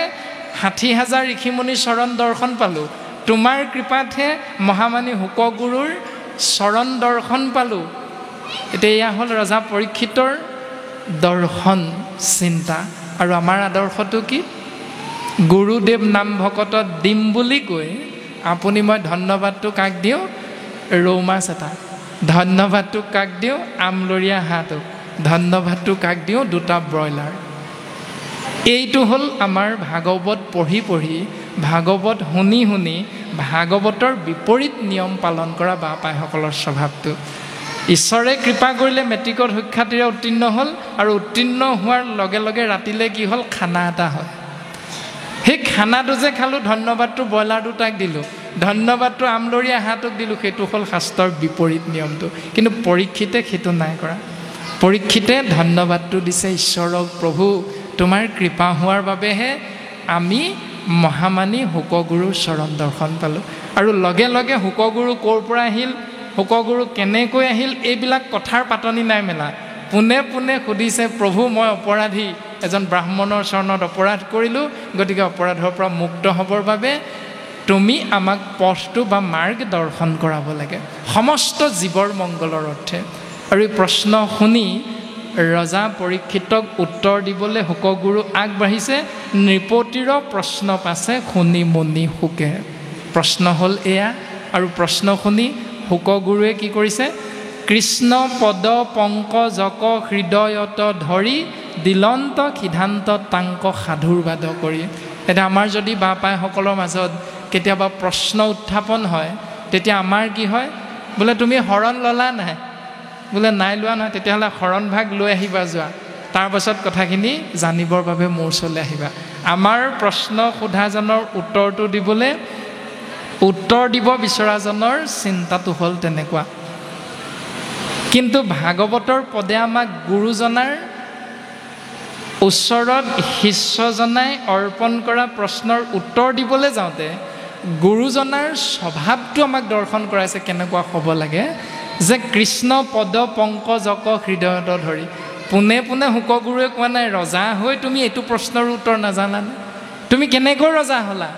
60,000 ঋষিমুনিৰ চৰণ দৰ্শন পালোঁ, তোমাৰ কৃপাতহে মহামানী শুকগুৰুৰ চৰণ দৰ্শন পালোঁ। এতিয়া এয়া হ'ল ৰজা পৰীক্ষিতৰ দৰ্শন চিন্তা। আৰু আমাৰ আদৰ্শটো কি? গুৰুদেৱ নাম ভকতত দিম বুলি কৈ আপুনি মই ধন্যবাদটো কাক দিওঁ? ৰৌ মাছ এটা। ধন্যবাদটো কাক দিওঁ? আমলৰীয়া হাঁহটোক। ধন্যবাদটো কাক দিওঁ? 2টা ব্ৰইলাৰ। এইটো হ'ল আমাৰ ভাগৱত পঢ়ি পঢ়ি, ভাগৱত শুনি শুনি ভাগৱতৰ বিপৰীত নিয়ম পালন কৰা বাপাইসকলৰ স্বভাৱটো। ঈশ্বৰে কৃপা কৰিলে মেট্ৰিকত সুখ্যাতিৰে উত্তীৰ্ণ হ'ল, আৰু উত্তীৰ্ণ হোৱাৰ লগে লগে ৰাতিলৈ কি হ'ল? খানা এটা হ'ল। সেই খানাটো যে খালোঁ, ধন্যবাদটো ব্ৰইলাৰ 2টাক দিলোঁ, ধন্যবাদটো আমলৰীয়া হাঁহটোক দিলোঁ, সেইটো হ'ল শাস্ত্ৰৰ বিপৰীত নিয়মটো। কিন্তু পৰীক্ষিতে সেইটো নাই কৰা। পৰীক্ষিতে ধন্যবাদটো দিছে ঈশ্বৰক, প্ৰভু তোমাৰ কৃপা হোৱাৰ বাবেহে আমি মহামানী শুকগুৰুৰ চৰণ দৰ্শন পালোঁ। আৰু লগে লগে শুকগুৰু ক'ৰ পৰা আহিল, শুকগুৰু কেনেকৈ আহিল, এইবিলাক কথাৰ পাতনি নাই মেলা। পোনে পোনে সুধিছে, প্ৰভু মই অপৰাধী, এজন ব্ৰাহ্মণৰ চৰণত অপৰাধ কৰিলোঁ, গতিকে অপৰাধৰ পৰা মুক্ত হ'বৰ বাবে তুমি আমাক পথটো বা মাৰ্গ দৰ্শন কৰাব লাগে, সমস্ত জীৱৰ মংগলৰ অৰ্থে। আৰু এই প্ৰশ্ন শুনি ৰজা পৰীক্ষিতক উত্তৰ দিবলৈ শুকগুৰু আগবাঢ়িছে। নৃপতিৰ প্ৰশ্ন পাছে শুনি মুনি শুকে। প্ৰশ্ন হ'ল এয়া। আৰু প্ৰশ্ন শুনি শুকগুৰুৱে কি কৰিছে? কৃষ্ণ পদ পংকজক হৃদয়ত ধৰি দিলন্ত সিদ্ধান্ত তাংক সাধুৰ বাদ কৰি। এতিয়া আমাৰ যদি বাপাইসকলৰ মাজত কেতিয়াবা প্ৰশ্ন উত্থাপন হয়, তেতিয়া আমাৰ কি হয়, বোলে তুমি শৰণ ল'লা নাই, বোলে নাই লোৱা নহয়, তেতিয়াহ'লে শৰণভাগ লৈ আহিবা যোৱা, তাৰপাছত কথাখিনি জানিবৰ বাবে মোৰ ওচৰলৈ আহিবা। আমাৰ প্ৰশ্ন সোধাজনৰ উত্তৰটো দিবলৈ, উত্তৰ দিব বিচৰাজনৰ চিন্তাটো হ'ল তেনেকুৱা। কিন্তু ভাগৱতৰ পদে আমাক গুৰুজনাৰ ওচৰত শিষ্যজনাই অৰ্পণ কৰা প্ৰশ্নৰ উত্তৰ দিবলৈ যাওঁতে গুৰুজনাৰ স্বভাৱটো আমাক দৰ্শন কৰাইছে কেনেকুৱা হ'ব লাগে, যে কৃষ্ণ পদ পংকজক হৃদয়ত ধৰি। পোনে পোনে শুকগুৰুৱে কোৱা নাই, ৰজা হৈ তুমি এইটো প্ৰশ্নৰ উত্তৰ নাজানানে, তুমি কেনেকৈ ৰজা হ'লা,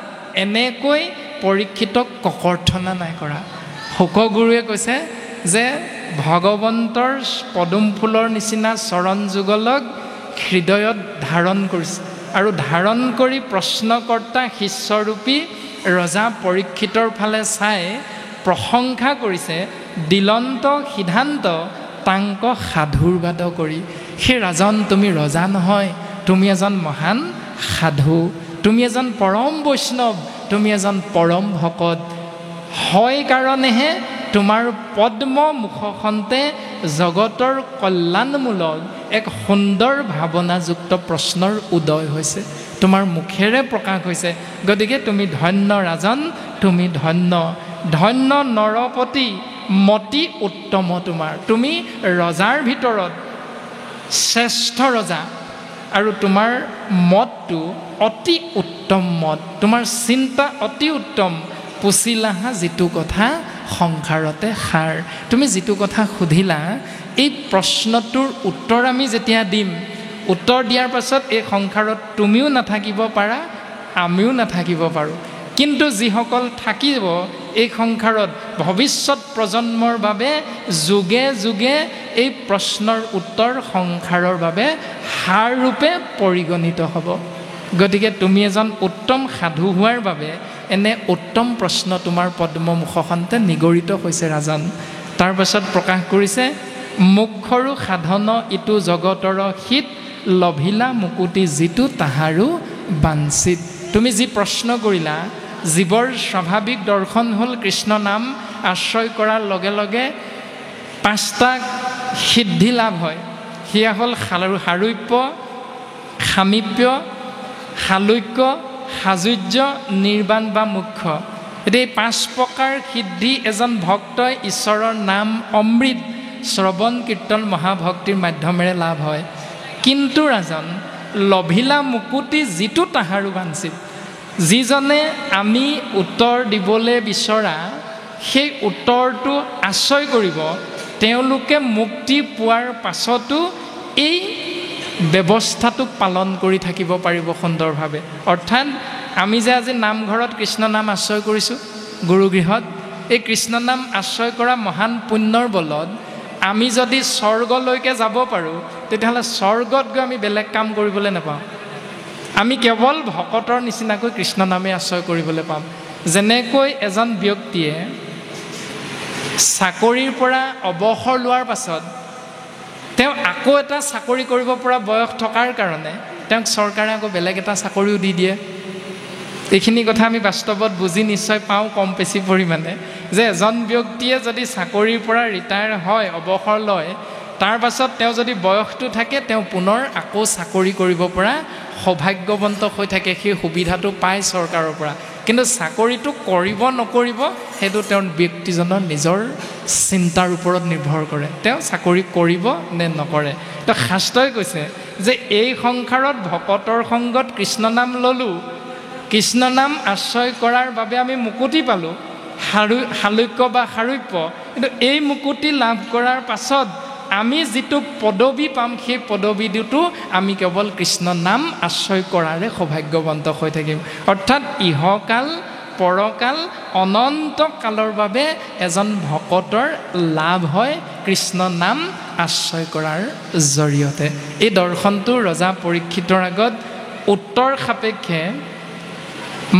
এনেকৈ পৰীক্ষিতক ককৰ্থনা নাই কৰা। শুকগুৰুৱে কৈছে যে ভগৱন্তৰ পদুম ফুলৰ নিচিনা চৰণ যুগলক হৃদয়ত ধাৰণ কৰিছে, আৰু ধাৰণ কৰি প্ৰশ্নকৰ্তা শিষ্যৰূপী ৰজা পৰীক্ষিতৰ ফালে চাই প্ৰশংসা কৰিছে, দিলন্ত সিদ্ধান্ত তাংক সাধুৰ বাদ কৰি। সেই ৰাজন, তুমি ৰজা নহয়, তুমি এজন মহান সাধু, তুমি এজন পৰম বৈষ্ণৱ, তুমি এজন পৰম ভকত হয় কাৰণেহে তোমাৰ পদ্ম মুখখনতে জগতৰ কল্যাণমূলক এক সুন্দৰ ভাৱনাযুক্ত প্ৰশ্নৰ উদয় হৈছে, তোমাৰ মুখেৰে প্ৰকাশ হৈছে। গতিকে তুমি ধন্য ৰাজন, তুমি ধন্য, ধন্য নৰপতি মতি উত্তম তোমাৰ। তুমি ৰজাৰ ভিতৰত শ্ৰেষ্ঠ ৰজা, আৰু তোমাৰ মতটো অতি উত্তম মত, তোমাৰ চিন্তা অতি উত্তম। পুছিলাহা যিটো কথা সংসাৰতে সাৰ। তুমি যিটো কথা সুধিলা, এই প্ৰশ্নটোৰ উত্তৰ আমি যেতিয়া দিম, উত্তৰ দিয়াৰ পাছত এই সংসাৰত তুমিও নাথাকিব পাৰা, আমিও নাথাকিব পাৰোঁ, কিন্তু যিসকল থাকিব এই সংসাৰত ভৱিষ্যত প্ৰজন্মৰ বাবে যুগে যুগে এই প্ৰশ্নৰ উত্তৰ সংসাৰৰ বাবে সাৰ ৰূপে পৰিগণিত হ'ব। গতিকে তুমি এজন উত্তম সাধু হোৱাৰ বাবে এনে উত্তম প্ৰশ্ন তোমাৰ পদ্ম মুখখনতে নিগৰিত হৈছে ৰাজন। তাৰপাছত প্ৰকাশ কৰিছে, মুখৰো সাধন ইটো জগতৰ হিত, লভিলা মুকুতি যিটো তাহাৰো বাঞ্ছিত। তুমি যি প্ৰশ্ন কৰিলা, জীৱৰ স্বাভাৱিক দৰ্শন হ'ল কৃষ্ণ নাম আশ্ৰয় কৰাৰ লগে লগে 5টা সিদ্ধি লাভ হয়। সেয়া হ'ল সাৰূপ্য, সামীপ্য, সালোক্য, সাযুজ্য, নিৰ্বাণ বা মুখ্য। এতিয়া এই 5 প্ৰকাৰ সিদ্ধি এজন ভক্তই ঈশ্বৰৰ নাম অমৃত শ্ৰৱণ কীৰ্তন মহাভক্তিৰ মাধ্যমেৰে লাভ হয়। কিন্তু ৰাজন, লভিলা মুকুতি যিটো তাহাৰো বাঞ্ছিত, যিজনে আমি উত্তৰ দিবলৈ বিচৰা সেই উত্তৰটো আশ্ৰয় কৰিব, তেওঁলোকে মুক্তি পোৱাৰ পাছতো এই ব্যৱস্থাটো পালন কৰি থাকিব পাৰিব সুন্দৰভাৱে। অৰ্থাৎ আমি যে আজি নামঘৰত কৃষ্ণ নাম আশ্ৰয় কৰিছোঁ, গুৰুগৃহত এই কৃষ্ণ নাম আশ্ৰয় কৰা মহান পুণ্যৰ বলত আমি যদি স্বৰ্গলৈকে যাব পাৰোঁ, তেতিয়াহ'লে স্বৰ্গত গৈ আমি বেলেগ কাম কৰিবলৈ নাপাওঁ, আমি কেৱল ভকতৰ নিচিনাকৈ কৃষ্ণ নামে আশ্ৰয় কৰিবলৈ পাম। যেনেকৈ এজন ব্যক্তিয়ে চাকৰিৰ পৰা অৱসৰ লোৱাৰ পাছত তেওঁ আকৌ এটা চাকৰি কৰিব পৰা বয়স থকাৰ কাৰণে তেওঁক চৰকাৰে আকৌ বেলেগ এটা চাকৰিও দি দিয়ে। এইখিনি কথা আমি বাস্তৱত বুজি নিশ্চয় পাওঁ কম বেছি পৰিমাণে, যে এজন ব্যক্তিয়ে যদি চাকৰিৰ পৰা ৰিটায়াৰ হয়, অৱসৰ লয়, তাৰ পাছত তেওঁ যদি বয়সটো থাকে, তেওঁ পুনৰ আকৌ চাকৰি কৰিব পৰা সৌভাগ্যৱন্ত হৈ থাকে, সেই সুবিধাটো পায় চৰকাৰৰ পৰা। কিন্তু চাকৰিটো কৰিব নকৰিব সেইটো তেওঁৰ ব্যক্তিজনৰ নিজৰ চিন্তাৰ ওপৰত নিৰ্ভৰ কৰে, তেওঁ চাকৰি কৰিব নে নকৰে। তো শাস্ত্ৰই কৈছে যে এই সংসাৰত ভকতৰ সংগত কৃষ্ণ নাম ল'লোঁ, কৃষ্ণ নাম আশ্ৰয় কৰাৰ বাবে আমি মুকুতি পালোঁ, সালোক্য বা সাৰূপ্য। কিন্তু এই মুকুতি লাভ কৰাৰ পাছত আমি যিটো পদবী পাম, সেই পদবীটো আমি কেৱল কৃষ্ণ নাম আশ্ৰয় কৰাৰে সৌভাগ্যৱন্ত হৈ থাকিম। অৰ্থাৎ ইহকাল পৰকাল অনন্ত কালৰ বাবে এজন ভকতৰ লাভ হয় কৃষ্ণ নাম আশ্ৰয় কৰাৰ জৰিয়তে। এই দৰ্শনটো ৰজা পৰীক্ষিতৰ আগত উত্তৰ সাপেক্ষে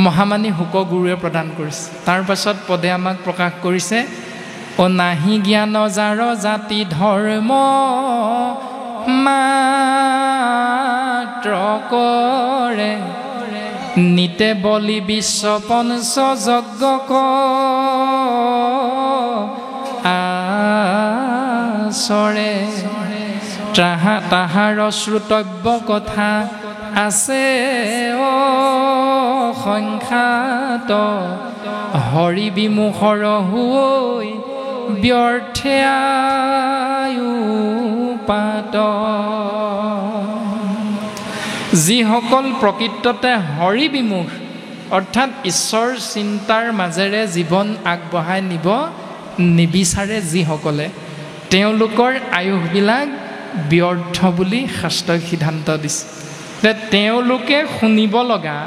মহামানী শুকগুৰুৱে প্ৰদান কৰিছে। তাৰ পাছত পদে আমাক প্ৰকাশ কৰিছে, অনাহি জ্ঞান যাৰ জাতি ধৰ্ম মা মাত্ৰ কৰে নিতে বলি বিশ্ব পঞ্চ যজ্ঞ আচৰে তাহাৰ শ্ৰুতব্য কথা আছে অসংখ্যাত হৰি বিমুখৰ হৈ ব্যৰ্থে আয়ুপাত যিসকল প্ৰকৃততে হৰি বিমুখ অৰ্থাৎ ঈশ্বৰ চিন্তাৰ মাজেৰে জীৱন আগবঢ়াই নিব নিবিচাৰে যিসকলে তেওঁলোকৰ আয়ুসবিলাক ব্যৰ্থ বুলি শাস্ত্ৰই সিদ্ধান্ত দিছে যে তেওঁলোকে শুনিব লগা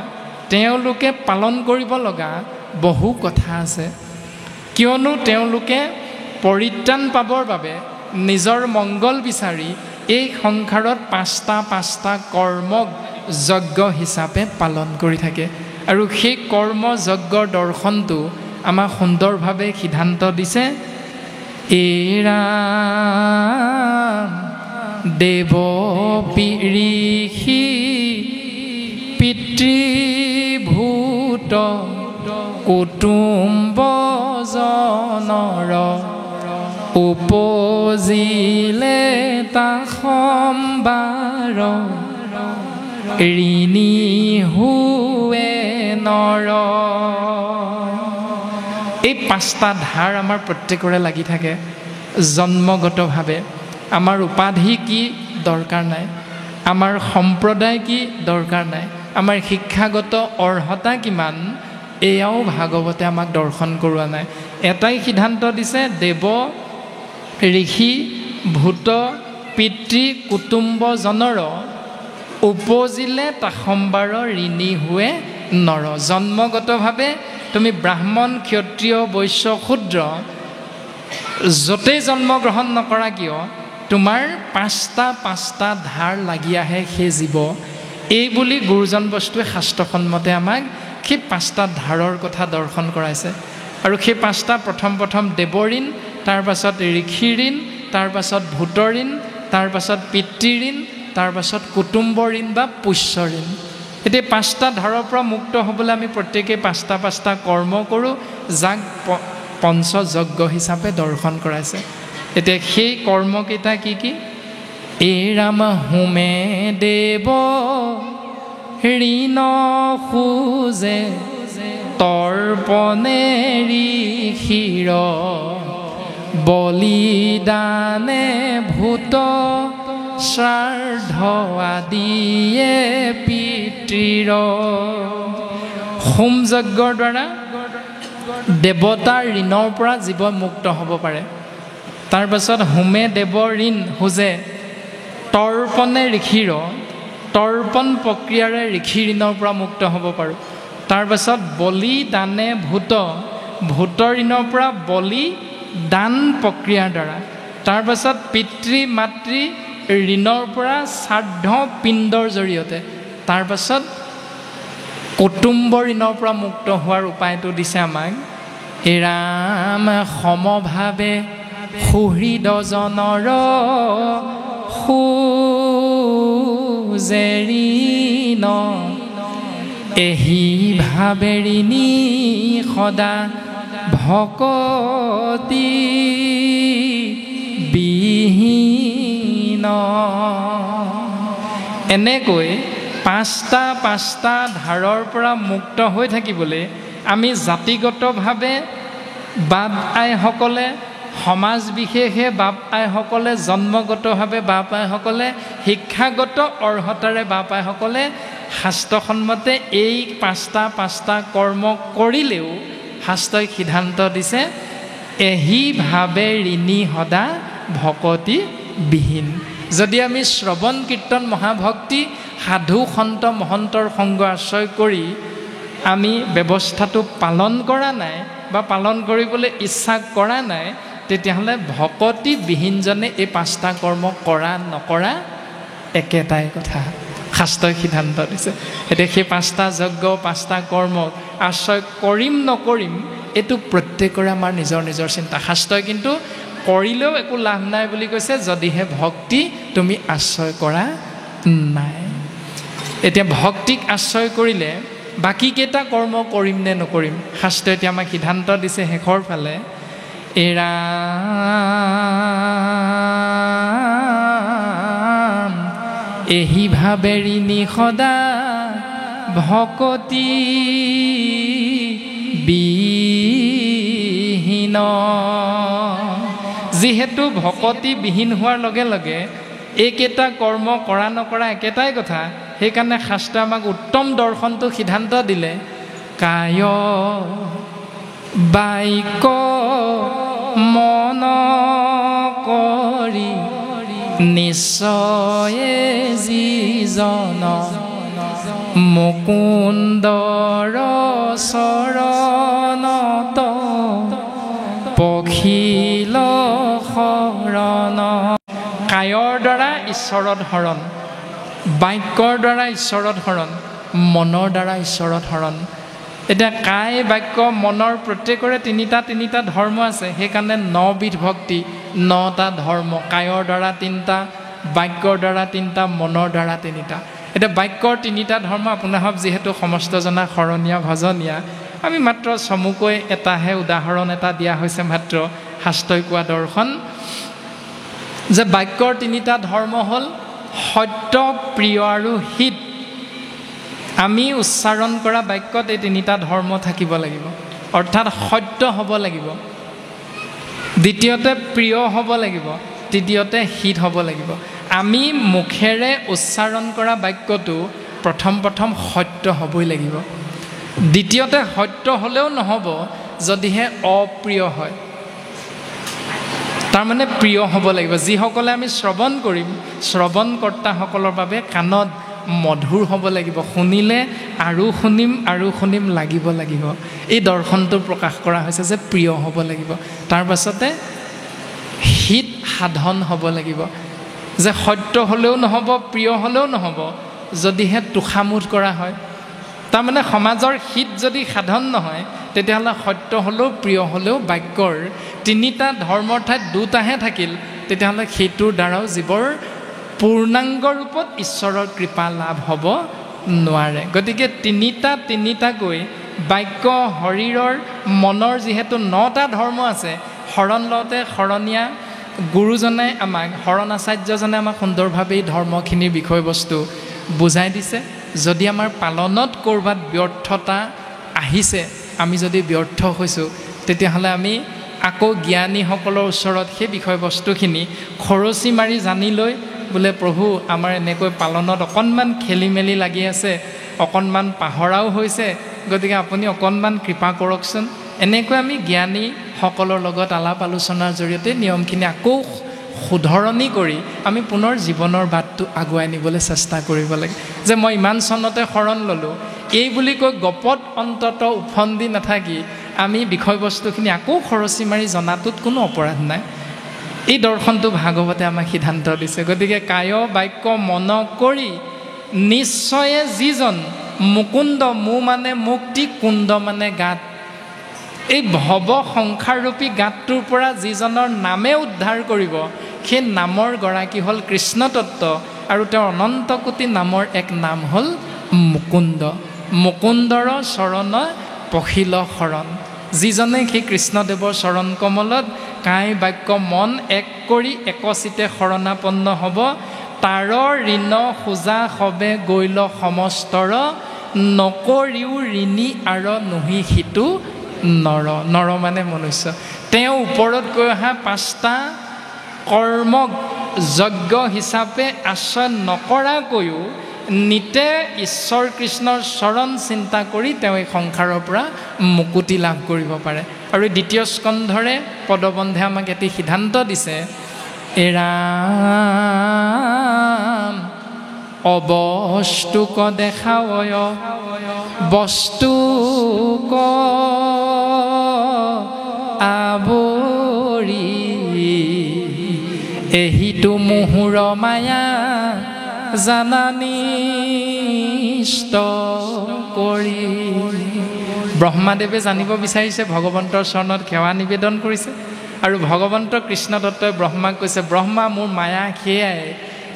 তেওঁলোকে পালন কৰিব লগা বহু কথা আছে কিয়নো তেওঁলোকে পৰিত্ৰাণ পাবৰ বাবে নিজৰ মংগল বিচাৰি এই সংসাৰত পাঁচটা কৰ্মক যজ্ঞ হিচাপে পালন কৰি থাকে আৰু সেই কৰ্ম যজ্ঞৰ দৰ্শনটো আমাক সুন্দৰভাৱে সিদ্ধান্ত দিছে এৰা দেৱ ঋষি পিতৃভূত কুটুম্ব জনৰ উপজিলে তা সম্বাৰ ঋণী হুৱে নৰ এই পাঁচটা ধাৰ আমাৰ প্ৰত্যেকৰে লাগি থাকে জন্মগতভাৱে আমাৰ উপাধি কি দৰকাৰ নাই আমাৰ সম্প্ৰদায় কি দৰকাৰ নাই আমাৰ শিক্ষাগত অৰ্হতা কিমান এয়াও ভাগৱতে আমাক দৰ্শন কৰোৱা নাই এটাই সিদ্ধান্ত দিছে দেৱ ঋষি ভূত পিতৃ কুটুম্বজনৰ উপজিলে তা সম্বাৰ ঋণী হোৱে নৰ জন্মগতভাৱে তুমি ব্ৰাহ্মণ ক্ষত্ৰিয় বৈশ্য শূদ্ৰ য'তেই জন্মগ্ৰহণ নকৰা কিয় তোমাৰ পাঁচটা ধাৰ লাগি আহে সেই জীৱ এই বুলি গুৰুজন বস্তুৱে শাস্ত্ৰসন্মতে আমাক সেই পাঁচটা ধাৰৰ কথা দৰ্শন কৰাইছে আৰু সেই পাঁচটা প্ৰথম দেৱঋণ তাৰপাছত ঋষি ঋণ তাৰপাছত ভূত ঋণ তাৰপাছত পিতৃ ঋণ তাৰপাছত কুটুম্ব ঋণ বা পোষ্য ঋণ এতিয়া পাঁচটা ধাৰৰ পৰা মুক্ত হ'বলৈ আমি প্ৰত্যেকেই পাঁচটা কৰ্ম কৰোঁ যাক পঞ্চযজ্ঞ হিচাপে দৰ্শন কৰাইছে এতিয়া সেই কৰ্মকেইটা কি এৰাম হোমে দেৱ ঋণ খোজে তৰ্পণে ঋষিৰ বলিদানে ভূত শ্ৰাদ্ধ আদিয়ে পিতৃৰ হোম যজ্ঞৰ দ্বাৰা দেৱতাৰ ঋণৰ পৰা জীৱ মুক্ত হ'ব পাৰে তাৰপাছত হোমে দেৱৰ ঋণ খোজে তৰ্পণে ঋষিৰ তৰ্পণ প্ৰক্ৰিয়াৰে ঋষি ঋণৰ পৰা মুক্ত হ'ব পাৰোঁ তাৰপাছত বলি দানে ভূত ঋণৰ পৰা বলি দান প্ৰক্ৰিয়াৰ দ্বাৰা তাৰপাছত পিতৃ মাতৃ ঋণৰ পৰা শ্ৰাদ্ধ পিণ্ডৰ জৰিয়তে তাৰপাছত কুটুম্ব ঋণৰ পৰা মুক্ত হোৱাৰ উপায়টো দিছে আমাক ৰাম সমভাৱে সুহৃদজনৰ সুজেৰিণ এহি ভাৱে ঋণী সদা ভকতি বিহীন এনেকৈ পাঁচটা ধাৰৰ পৰা মুক্ত হৈ থাকিবলৈ আমি জাতিগতভাৱে বাপ আইসকলে সমাজ বিশেষে বাপ আইসকলে জন্মগতভাৱে বাপ আইসকলে শিক্ষাগত অৰ্হতাৰে বাপ আইসকলে শাস্ত্ৰসন্মতে এই পাঁচটা কৰ্ম কৰিলেও শাস্ত্ৰই সিদ্ধান্ত দিছে এহি ভাৱে ঋণী সদা ভকতি বিহীন যদি আমি শ্ৰৱণ কীৰ্তন মহাভক্তি সাধু সন্ত মহন্তৰ সংগ আশ্ৰয় কৰি আমি ব্যৱস্থাটো পালন কৰা নাই বা পালন কৰিবলৈ ইচ্ছা কৰা নাই তেতিয়াহ'লে ভকতি বিহীনজনে এই পাঁচটা কৰ্ম কৰা নকৰা একেটাই কথা শাস্ত্ৰই সিদ্ধান্ত দিছে এতিয়া সেই পাঁচটা যজ্ঞ পাঁচটা কৰ্মক আশ্ৰয় কৰিম নকৰিম এইটো প্ৰত্যেকৰে আমাৰ নিজৰ চিন্তা শাস্ত্ৰই কিন্তু কৰিলেও একো লাভ নাই বুলি কৈছে যদিহে ভক্তি তুমি আশ্ৰয় কৰা নাই এতিয়া ভক্তিক আশ্ৰয় কৰিলে বাকীকেইটা কৰ্ম কৰিম নে নকৰিম, শাস্ত্ৰই এতিয়া আমাক সিদ্ধান্ত দিছে শেষৰ ফালে, এৰা এহি ভাবেৰিণী সদা ভকতি বিহীন। যিহেতু ভকতি বিহীন হোৱাৰ লগে লগে এইকেইটা কৰ্ম কৰা নকৰা একেটাই কথা, সেইকাৰণে শাস্ত্ৰই আমাক উত্তম দৰ্শনটো সিদ্ধান্ত দিলে, কায় বাক্য মন কৰি নিশ্চয়ে যিজন মুকুন্দৰ চৰণত পখিল শৰণ। কায়ৰ দ্বাৰা ঈশ্বৰত শৰণ, বাক্যৰ দ্বাৰা ঈশ্বৰত শৰণ, মনৰ দ্বাৰা ঈশ্বৰত শৰণ। এতিয়া কায় বাক্য মনৰ প্ৰত্যেকৰে তিনিটা ধৰ্ম আছে, সেইকাৰণে 9 বিধ ভক্তি, 9টা ধৰ্ম। কায়ৰ দ্বাৰা 3টা, বাক্যৰ দ্বাৰা 3টা, মনৰ দ্বাৰা 3টা। এতিয়া বাক্যৰ 3টা ধৰ্ম আপোনাসৱ যিহেতু সমস্ত জনা শৰণীয়া ভজনীয়া, আমি মাত্ৰ চমুকৈ এটাহে উদাহৰণ এটা দিয়া হৈছে মাত্ৰ শাস্ত্ৰই কোৱা দৰ্শন, যে বাক্যৰ 3টা ধৰ্ম হ'ল সত্য, প্ৰিয় আৰু হিত। আমি উচ্চাৰণ কৰা বাক্যত এই 3টা ধৰ্ম থাকিব লাগিব, অৰ্থাৎ সত্য হ'ব লাগিব, দ্বিতীয়তে প্ৰিয় হ'ব লাগিব, তৃতীয়তে হিত হ'ব লাগিব। আমি মুখেৰে উচ্চাৰণ কৰা বাক্যটো প্ৰথম সত্য হ'বই লাগিব। দ্বিতীয়তে সত্য হ'লেও নহ'ব যদিহে অপ্ৰিয় হয়, তাৰমানে প্ৰিয় হ'ব লাগিব। যিসকলে আমি শ্ৰৱণ কৰিম, শ্ৰৱণকৰ্তাসকলৰ বাবে কাণত মধুৰ হ'ব লাগিব, শুনিলে আৰু শুনিম লাগিব। এই দৰ্শনটো প্ৰকাশ কৰা হৈছে যে প্ৰিয় হ'ব লাগিব। তাৰ পাছতে হিত সাধন হ'ব লাগিব, যে সত্য হ'লেও নহ'ব, প্ৰিয় হ'লেও নহ'ব যদিহে তোষামোদ কৰা হয়। তাৰমানে সমাজৰ হিত যদি সাধন নহয়, তেতিয়াহ'লে সত্য হ'লেও প্ৰিয় হ'লেও বাক্যৰ 3টা ধৰ্মৰ ঠাইত 2টাহে থাকিল, তেতিয়াহ'লে সেইটোৰ দ্বাৰাও জীৱৰ পূৰ্ণাংগ ৰূপত ঈশ্বৰৰ কৃপা লাভ হ'ব নোৱাৰে। গতিকে 3টাকৈ বাক্য, শৰীৰৰ, মনৰ যিহেতু 9টা ধৰ্ম আছে, শৰণ লওঁতে শৰণীয়া গুৰুজনে আমাক, শৰণ আচাৰ্যজনে আমাক সুন্দৰভাৱে এই ধৰ্মখিনিৰ বিষয়বস্তু বুজাই দিছে। যদি আমাৰ পালনত ক'ৰবাত ব্যৰ্থতা আহিছে, আমি যদি ব্যৰ্থ হৈছোঁ, তেতিয়াহ'লে আমি আকৌ জ্ঞানীসকলৰ ওচৰত সেই বিষয়বস্তুখিনি খৰচি মাৰি জানি লৈ, বোলে প্ৰভু আমাৰ এনেকৈ পালনত অকণমান খেলি মেলি লাগি আছে, অকণমান পাহৰাও হৈছে, গতিকে আপুনি অকণমান কৃপা কৰকচোন। এনেকৈ আমি জ্ঞানীসকলৰ লগত আলাপ আলোচনাৰ জৰিয়তে নিয়মখিনি আকৌ শুধৰণি কৰি আমি পুনৰ জীৱনৰ বাটটো আগুৱাই নিবলৈ চেষ্টা কৰিব লাগে। যে মই ইমান চনতে শৰণ ল'লোঁ, এই বুলি কৈ গপত অন্তত উফন্দি নাথাকি আমি বিষয়বস্তুখিনি আকৌ খৰচি মাৰি জনাটোত কোনো অপৰাধ নাই। এই দৰ্শনটো ভাগৱতে আমাক সিদ্ধান্ত দিছে। গতিকে কায় বাক্য মন কৰি নিশ্চয়ে যিজন মুকুন্দ, মু মানে মুক্তি, কুণ্ড মানে গাত, এই ভৱ সংসাৰৰূপী গাতটোৰ পৰা যিজনৰ নামে উদ্ধাৰ কৰিব, সেই নামৰ গৰাকী হ'ল কৃষ্ণতত্ত্ব, আৰু তেওঁৰ অনন্ত কোটি নামৰ এক নাম হ'ল মুকুন্দ। মুকুন্দৰ চৰণ পখিল শৰণ। যিজনে সেই কৃষ্ণদেৱৰ চৰণ কমলত কায় বাক্য মন এক কৰি একচিতে শৰণাপন্ন হ'ব, তাৰ ঋণ খোজা সবে গৈল সমস্তৰ, নকৰিও ঋণী আৰু নুহি সিটো নৰ। নৰ মানে মনুষ্য। তেওঁ ওপৰত কৈ অহা 5টা কৰ্মক যজ্ঞ হিচাপে আশ্ৰয় নকৰাকৈও নিতে ঈশ্বৰ কৃষ্ণৰ চৰণ চিন্তা কৰি তেওঁ এই সংসাৰৰ পৰা মুকুতি লাভ কৰিব পাৰে। আৰু দ্বিতীয় স্কন্ধৰে পদবন্ধে আমাক এটি সিদ্ধান্ত দিছে, এৰাম অবস্তুক দেখাৱয় বস্তুক আৱৰি, এহিটো মুহুৰ মায়া জানানিষ্ট কৰি। ব্ৰহ্মাদেৱে জানিব বিচাৰিছে, ভগৱন্তৰ চৰণত সেৱা নিবেদন কৰিছে, আৰু ভগৱন্ত কৃষ্ণদত্তই ব্ৰহ্মাক কৈছে, ব্ৰহ্মা মোৰ মায়া সেয়াই,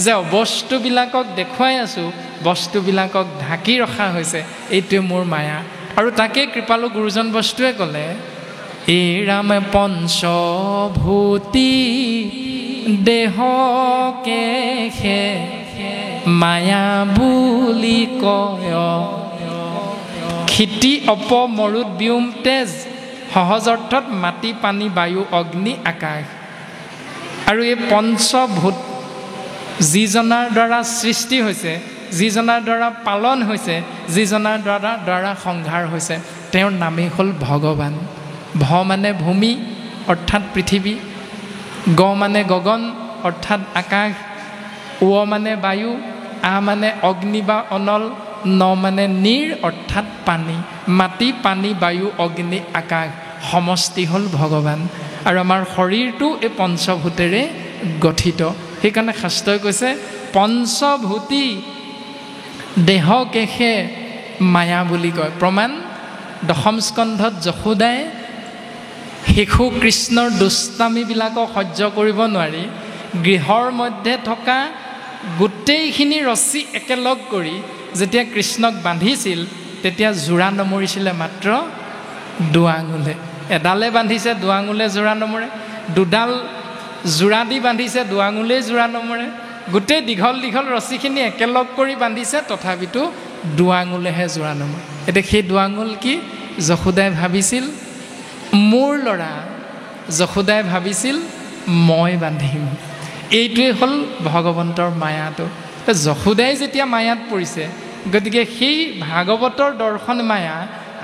যে বস্তুবিলাকক দেখুৱাই আছোঁ, বস্তুবিলাকক ঢাকি ৰখা হৈছে, এইটোৱে মোৰ মায়া। আৰু তাকে কৃপালু গুৰুজন বস্তুৱে ক'লে, এই ৰাম পঞ্চভূতি দেহকে মায়া বুলি কয়, ক্ষিতি অপ মৰুত ব্যোম তেজ, সহজ অৰ্থত মাটি পানী বায়ু অগ্নি আকাশ। আৰু এই পঞ্চভূত যিজনাৰ দ্বাৰা সৃষ্টি হৈছে, যিজনাৰ দ্বাৰা পালন হৈছে, যিজনাৰ দ্বাৰা সংহাৰ হৈছে, তেওঁৰ নামেই হ'ল ভগৱান। ভ মানে ভূমি অৰ্থাৎ পৃথিৱী, গ মানে গগন অৰ্থাৎ আকাশ, ও মানে বায়ু, আ মানে অগ্নি বা অনল, ন মানে নীৰ অৰ্থাৎ পানী। মাটি পানী বায়ু অগ্নি আকাশ সমষ্টি হ'ল ভগৱান। আৰু আমাৰ শৰীৰটো এই পঞ্চভূতেৰে গঠিত। সেইকাৰণে শাস্ত্ৰই কৈছে পঞ্চভূতি দেহকেশে মায়া বুলি কয়। প্ৰমাণ দশম স্কন্ধত যশোদাই শিশু কৃষ্ণৰ দুষ্টামিবিলাকক সহ্য কৰিব নোৱাৰি গৃহৰ মধ্যে থকা গোটেইখিনি ৰছী একেলগ কৰি যেতিয়া কৃষ্ণক বান্ধিছিল, তেতিয়া যোৰা নমৰিছিলে মাত্ৰ 2 আঙুলে। এডালে বান্ধিছে 2 আঙুলে যোৰা নমৰে, দুডাল যোৰা দি বান্ধিছে 2 আঙুলেই যোৰা নমৰে, গোটেই দীঘল দীঘল ৰছীখিনি একেলগ কৰি বান্ধিছে, তথাপিতো 2 আঙুলেহে যোৰা নমৰে। এতিয়া সেই 2 আঙুল কি? যশোদাই ভাবিছিল মোৰ ল'ৰা, যশোদাই ভাবিছিল মই বান্ধিম। এইটোৱে হ'ল ভগৱন্তৰ মায়াটো। যশোদাই যেতিয়া মায়াত পৰিছে, গতিকে সেই ভাগৱতৰ দৰ্শন মায়া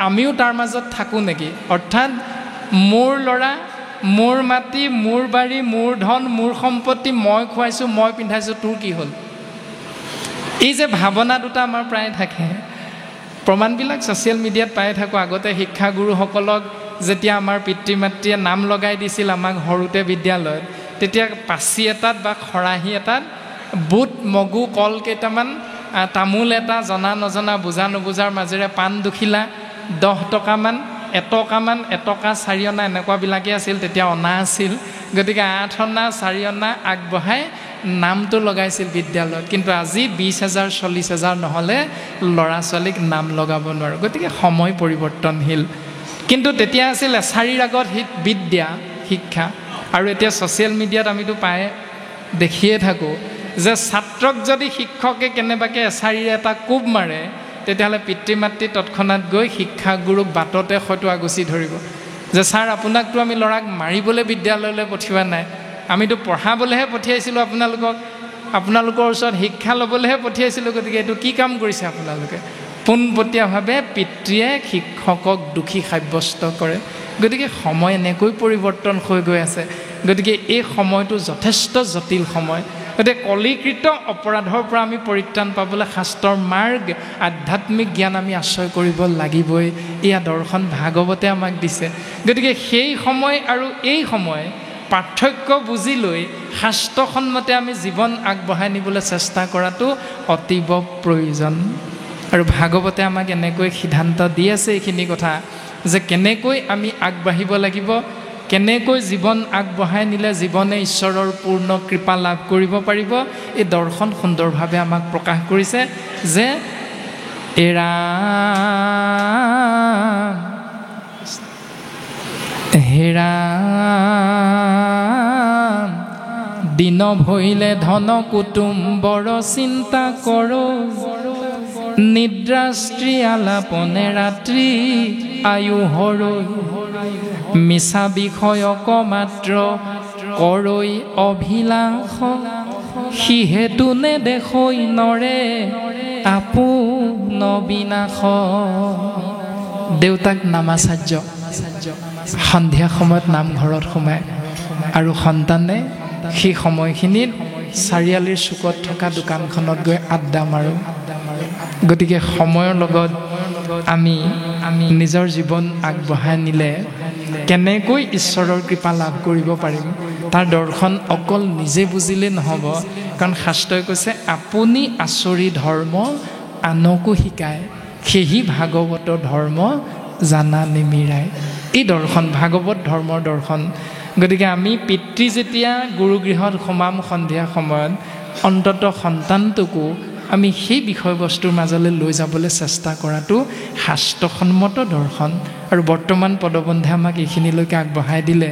আমিও তাৰ মাজত থাকোঁ নেকি? অৰ্থাৎ মোৰ ল'ৰা, মোৰ মাটি, মোৰ বাৰী, মোৰ ধন, মোৰ সম্পত্তি, মই খুৱাইছোঁ, মই পিন্ধাইছোঁ, তোৰ কি হ'ল? এই যে ভাৱনা দুটা আমাৰ প্ৰায় থাকে। প্ৰমাণবিলাক ছ'চিয়েল মিডিয়াত পাই থাকোঁ। আগতে শিক্ষাগুৰুসকলক যেতিয়া আমাৰ পিতৃ মাতৃয়ে নাম লগাই দিছিল আমাক সৰুতে বিদ্যালয়ত, তেতিয়া পাচি এটাত বা খৰাহী এটাত বুট, মগু, কল কেইটামান, তামোল এটা, জনা নজনা বুজা নুবুজাৰ মাজেৰে পাণ দুখিলা, 10 টকামান, এটকামান, এটকা 4 অনা এনেকুৱাবিলাকেই আছিল। তেতিয়া অনা আছিল, গতিকে 8 অনা 4 অনা আগবঢ়াই নামটো লগাইছিল বিদ্যালয়ত। কিন্তু আজি 20,000 40,000 নহ'লে ল'ৰা ছোৱালীক নাম লগাব নোৱাৰোঁ। গতিকে সময় পৰিৱৰ্তনশীল। কিন্তু তেতিয়া আছিল এছাৰিৰ আগত বিদ্যা, শিক্ষা। আৰু এতিয়া ছ'চিয়েল মিডিয়াত আমিতো পায় দেখিয়ে থাকোঁ যে ছাত্ৰক যদি শিক্ষকে কেনেবাকৈ এছাৰিৰে এটা কোব মাৰে, তেতিয়াহ'লে পিতৃ মাতৃ তৎক্ষণাত গৈ শিক্ষাগুৰুক বাটতে হয়তো আগুচি ধৰিব যে ছাৰ, আপোনাকতো আমি ল'ৰাক মাৰিবলৈ বিদ্যালয়লৈ পঠিওৱা নাই, আমিতো পঢ়াবলৈহে পঠিয়াইছিলোঁ আপোনালোকক, আপোনালোকৰ ওচৰত শিক্ষা ল'বলৈহে পঠিয়াইছিলোঁ। গতিকে এইটো কি কাম কৰিছে আপোনালোকে? পোনপটীয়াভাৱে পিতৃয়ে শিক্ষকক দোষী সাব্যস্ত কৰে। গতিকে সময় এনেকৈ পৰিৱৰ্তন হৈ গৈ আছে। গতিকে এই সময়টো যথেষ্ট জটিল সময়। গতিকে কলিকৃত অপৰাধৰ পৰা আমি পৰিত্ৰাণ পাবলৈ শাস্ত্ৰৰ মাৰ্গ, আধ্যাত্মিক জ্ঞান আমি আশ্ৰয় কৰিব লাগিবই। এয়া দৰ্শন ভাগৱতে আমাক দিছে। গতিকে সেই সময় আৰু এই সময় পাৰ্থক্য বুজি লৈ শাস্ত্ৰসন্মতে আমি জীৱন আগবঢ়াই নিবলৈ চেষ্টা কৰাটো অতীৱ প্ৰয়োজন। আৰু ভাগৱতে আমাক এনেকৈ সিদ্ধান্ত দি আছে এইখিনি কথা যে কেনেকৈ আমি আগবাঢ়িব লাগিব, কেনেকৈ জীৱন আগবঢ়াই নিলে জীৱনে ঈশ্বৰৰ পূৰ্ণ কৃপা লাভ কৰিব পাৰিব। এই দৰ্শন সুন্দৰভাৱে আমাক প্ৰকাশ কৰিছে যে হেৰা দিন ভৈলে ধন কুটুম্বৰ চিন্তা কৰোঁ, নিদ্ৰা স্ত্ৰী আলাপনে ৰাত্ৰি আয়ু হৰৈ, মিছা বিষয়ক মাত্ৰ কৰৈ অভিলাষ, সিহেতু নেদেখৈ নৰে আপোন বিনাশ। দেউতাক নামাচাৰ্য সন্ধিয়া সময়ত নামঘৰত সোমায় আৰু সন্তানে সেই সময়খিনিত চাৰিআলিৰ চুকত থকা দোকানখনত গৈ আড্ডা মাৰোঁ। গতিকে সময়ৰ লগত আমি নিজৰ জীৱন আগবঢ়াই নিলে কেনেকৈ ঈশ্বৰৰ কৃপা লাভ কৰিব পাৰিম, তাৰ দৰ্শন অকল নিজে বুজিলে নহ'ব। কাৰণ শাস্ত্ৰই কৈছে আপুনি আচৰি ধৰ্ম আনকো শিকায়, সেহি ভাগৱত ধৰ্ম জানা নিমিৰাই। এই দৰ্শন ভাগৱত ধৰ্মৰ দৰ্শন। গতিকে আমি পিতৃ যেতিয়া গুৰুগৃহত সোমাম সন্ধিয়া সময়ত, অন্ততঃ সন্তানটোকো আমি সেই বিষয়বস্তুৰ মাজলৈ লৈ যাবলৈ চেষ্টা কৰাটো শাস্ত্ৰসন্মত দৰ্শন। আৰু বৰ্তমান পদবন্ধে আমাক এইখিনিলৈকে আগবঢ়াই দিলে।